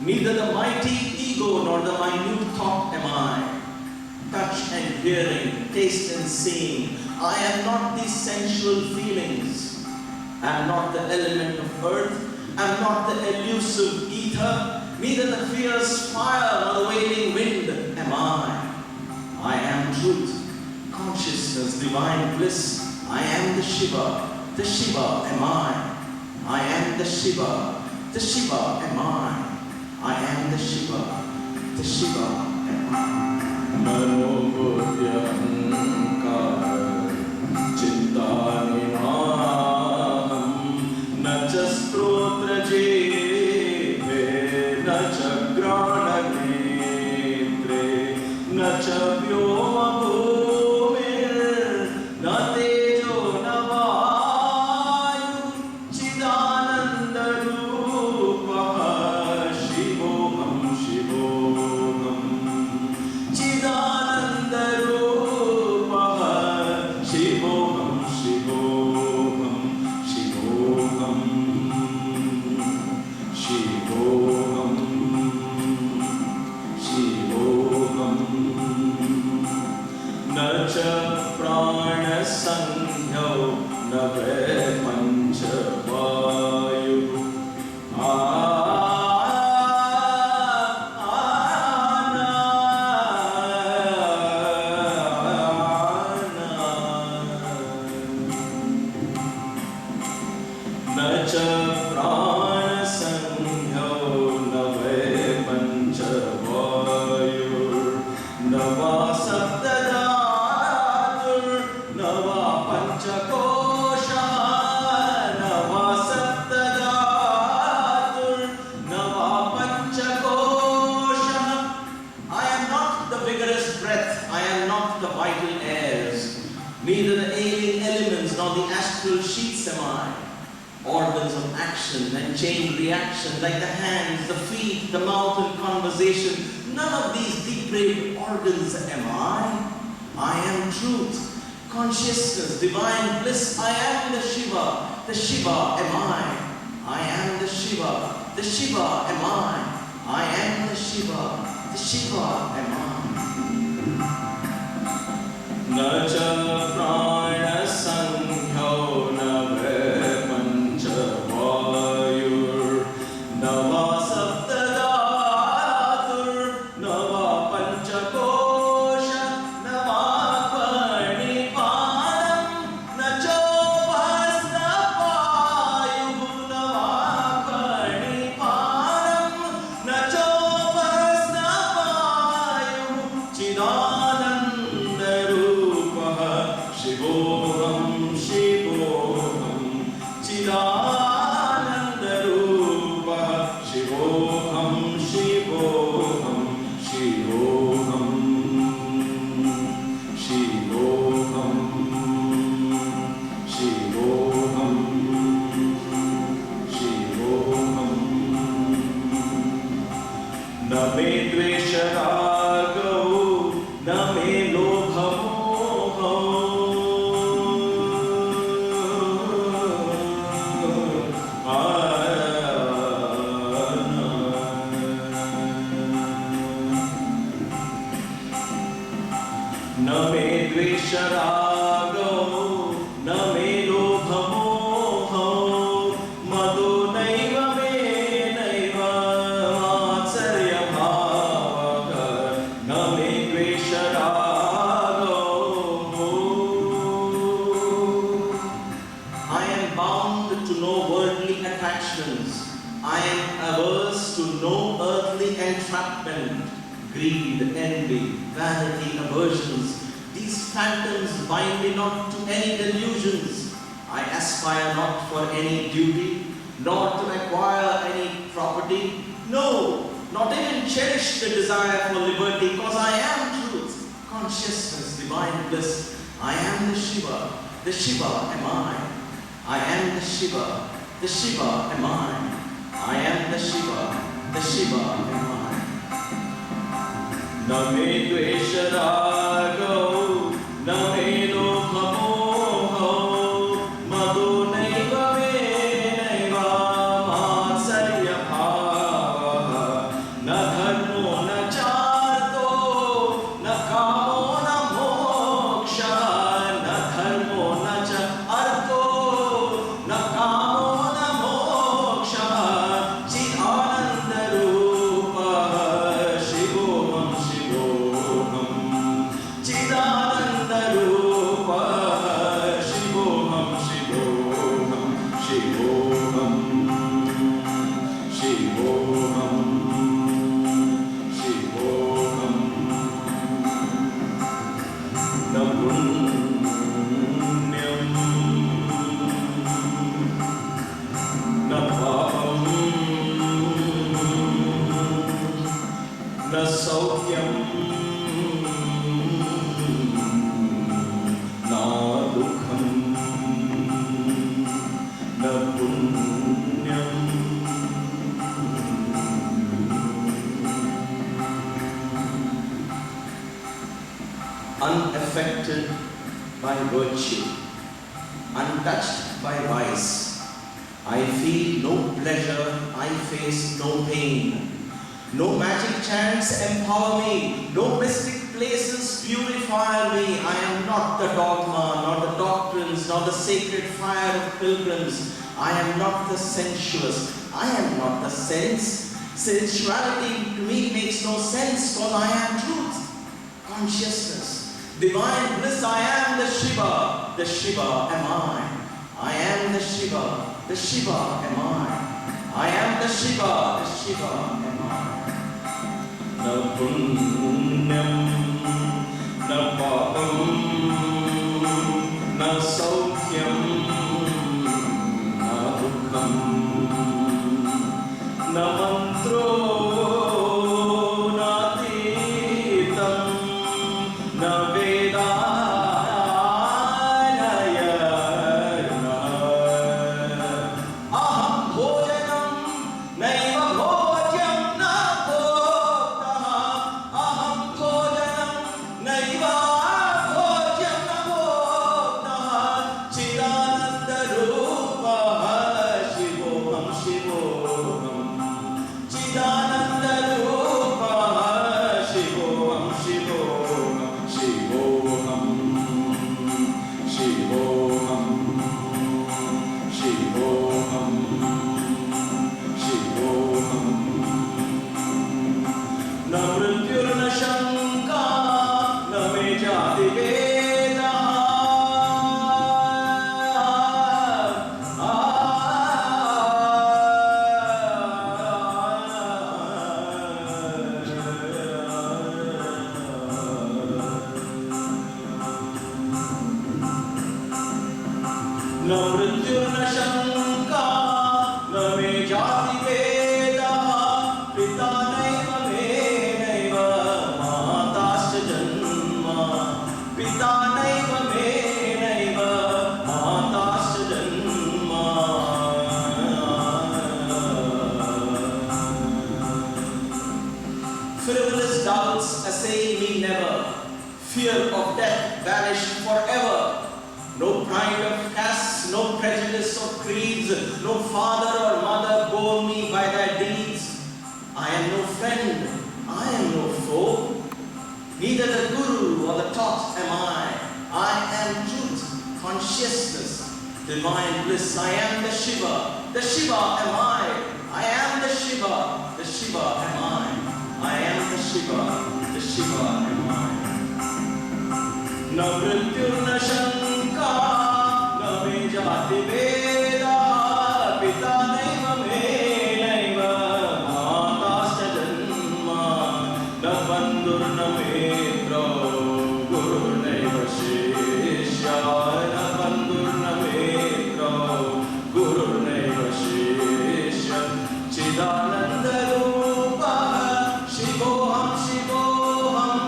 Neither the mighty ego nor the minute thought am I. Touch and hearing, taste and seeing. I am not these sensual feelings. I am not the element of earth. I am not the elusive ether. Neither the fierce fire nor the wailing wind am I. I am truth, consciousness, divine bliss. I am the Shiva am I. I am the Shiva am I. I am the Shiva am I. Mano buddhya ahankara chitta ninaham na cha strotra jeve na cha grana netre na cha vyoma bhumir na tejo na vayu chidananda rupa Neither the alien elements nor the astral sheets am I. Organs of action and chain reaction like the hands, the feet, the mouth and conversation. None of these depraved organs am I. I am truth, consciousness, divine bliss. I am the Shiva. The Shiva am I. I am the Shiva. The Shiva am I. I am the Shiva. The Shiva am I. Nacha prana sanghyo nave panchavayur nava saptadatur nava panchakosha nava panipanam nachopasnapayuh nava panipanam nachopasnapayuh chidananda Shivoham, Shivoham, Chidananda Rupa. Shivoham, Shivoham, Shivoham, Shivoham, Shivoham, Shivoham. Na me dvesha rago, na me lobhamo. Sharago, name lobhamoho, madhu naiva me naiva matsarya bhava, name dvesharago. I am bound to no worldly attachments. I am averse to no earthly entrapment, greed, envy, vanity, aversions. These phantoms bind me not to any delusions. I aspire not for any duty, nor to acquire any property. No, not even cherish the desire for liberty, because I am truth, consciousness, divine bliss. I am the Shiva. The Shiva am I. I am the Shiva. The Shiva am I. I am the Shiva. The Shiva am I. Name dvesharago, name lobhamoho, madhu naiva me naiva matsarya bhava, na dharmo na charto, na kamo na moksha, na dharmo na cha arto, na kamo na moksha, chidananda rupa, shivoham shivoham, chidananda rupa, shivoham shivoham, shivoham, shivoham, shivoham. Na punyam, na papam, na saukyam, na dukham, na punyam. Unaffected by virtue, untouched by vice, I feel no pleasure, I face no pain. No magic chants empower me, no mystic places purify me. I am not the dogma, nor the doctrines, nor the sacred fire of pilgrims. I am not the sensuous, I am not the sense. Sensuality to me makes no sense, because I am truth, consciousness, divine bliss. I am the Shiva. The Shiva am I. I am the Shiva. the Shiva am I am the Shiva am I. Na punyam, na papam, na saukyam, na dukkham, na mantro, na tirtam, na veda. Frivolous doubts assail me never. Fear of death vanish forever. No pride of caste, no prejudice of creeds, no father or mother bore me by their deeds. I am no friend, I am no foe. Neither the guru or the taught am I. I am truth, consciousness, divine bliss. I am the Shiva am I. I am the Shiva am I. I am the Shiva am I. Na mrityu na shanka, na me jati veda, pita naiva me naiva, matascha janma, na bandhur na mitra, guru naiva shishya, na bandhur na mitra, guru naiva shishya, chidananda rupa, shivoham shivoham,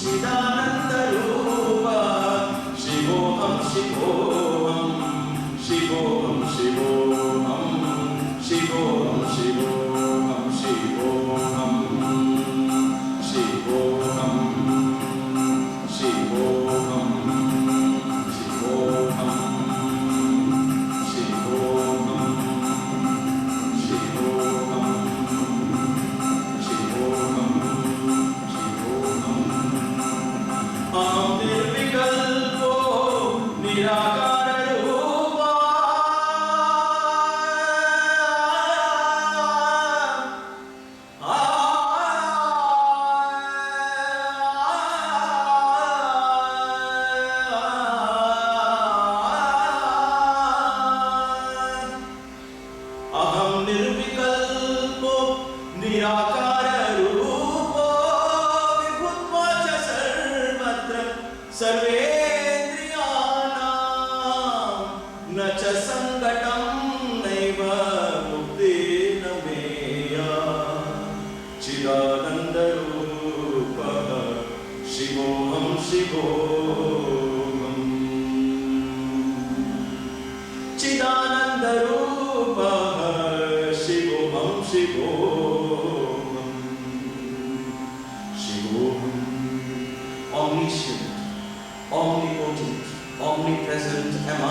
chidananda rupa, shivoham shivoham, shivoham shivoham, shivoham shivoham, shivoham, shivoham, shivoham, shivoham, shivoham, shivoham, shivoham. Aham nirvikalpo nirakara rupa. Aham nirvikalpo nirakara rupa, vibhutva cha sarvatra sarvendriyanam, na cha sangatam naiva mukti na meya, chidananda rupa, shivoham shivoham, chidananda rupa, shivoham shivoham, shivoham. Omniscient, omnipotent, omnipresent am I.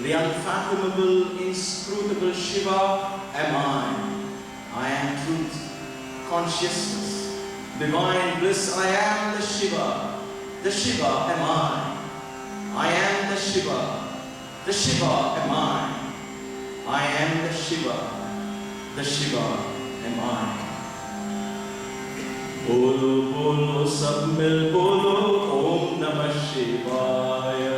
The unfathomable, inscrutable Shiva am I. I am truth, consciousness, divine bliss. I am the Shiva am I. I am the Shiva am I. I am the Shiva am I. Bolo bolo sab mil bolo, Om Namah Shivaya.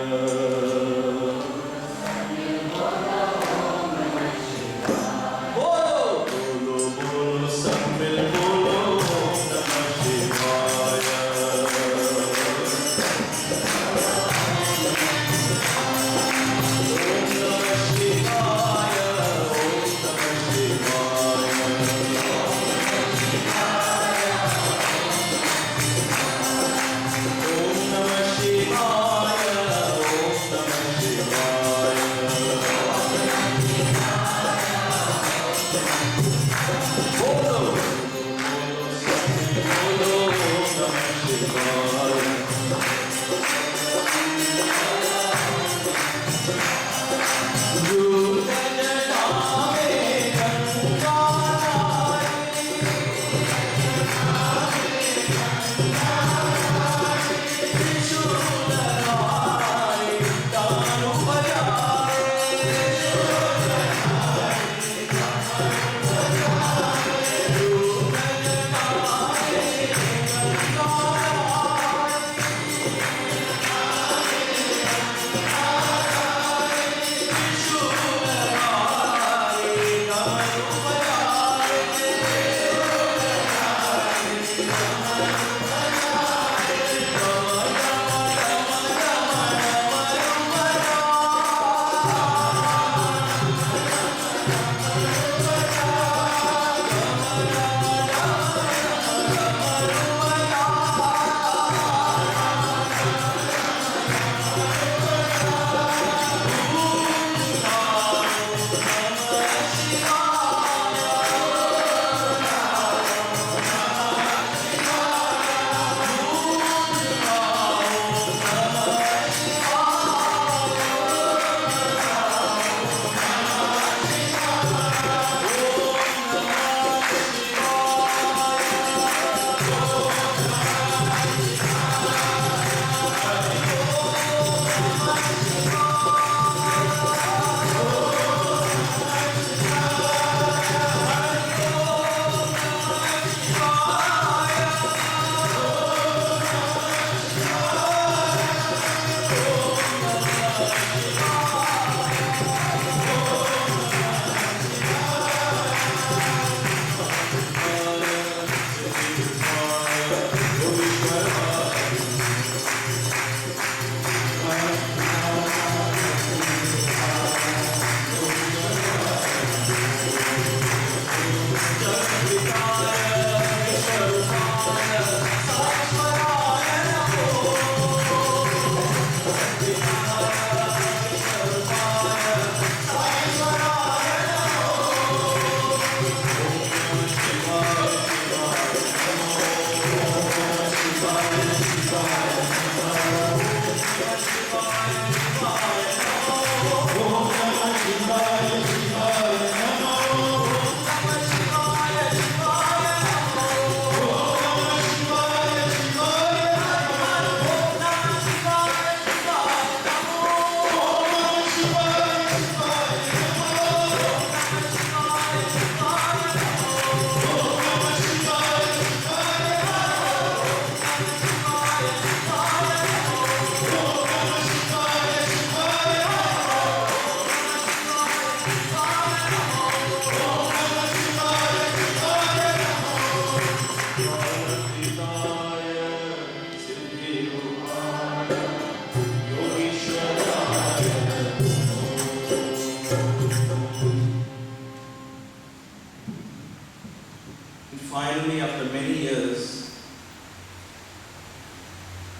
finally, after many years,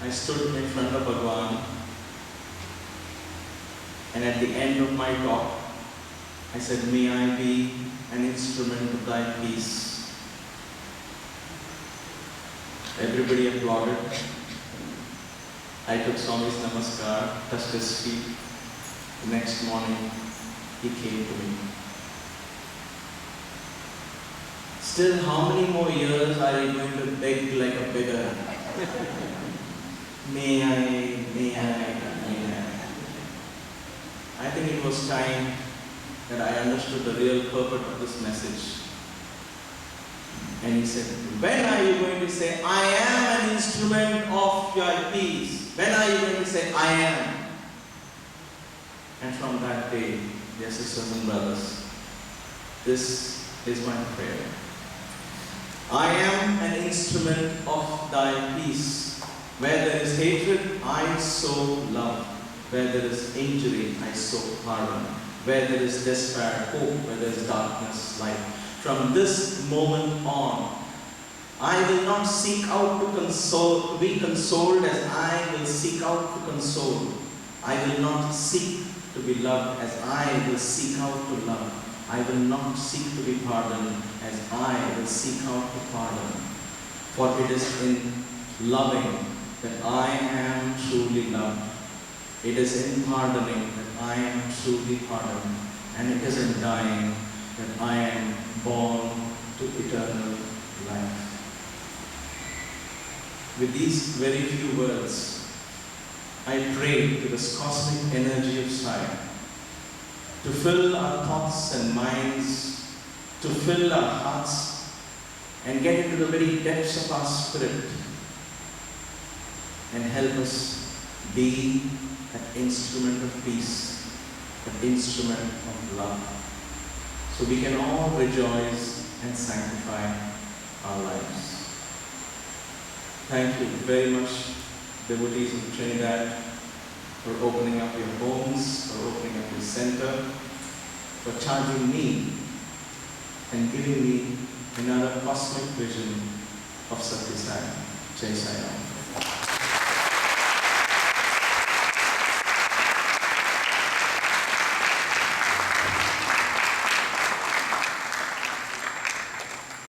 I stood in front of Bhagwan, and at the end of my talk, I said, may I be an instrument of thy peace. Everybody applauded. I took Swami's namaskar, touched his feet. The next morning, he came to me. Still, how many more years are you going to beg like a beggar? May I, may I, may I. I think it was time that I understood the real purpose of this message. And he said, when are you going to say, I am an instrument of your peace? When are you going to say, I am? And from that day, dear sisters and brothers, this is my prayer. I am an instrument of thy peace. Where there is hatred, I sow love. Where there is injury, I sow pardon. Where there is despair, hope. Where there is darkness, light. From this moment on, I will not seek out to be consoled as I will seek out to console. I will not seek to be loved as I will seek out to love. I will not seek to be pardoned as I will seek out to pardon. For it is in loving that I am truly loved. It is in pardoning that I am truly pardoned. And it is in dying that I am born to eternal life. With these very few words, I pray to this cosmic energy of Sai to fill our thoughts and minds, to fill our hearts, and get into the very depths of our spirit, and help us be that instrument of peace, that instrument of love, so we can all rejoice and sanctify our lives. Thank you very much, devotees of Trinidad, for opening up your homes, for opening up your center, for charging me and giving me another cosmic vision of Satya Sai. Jai Sai Ram.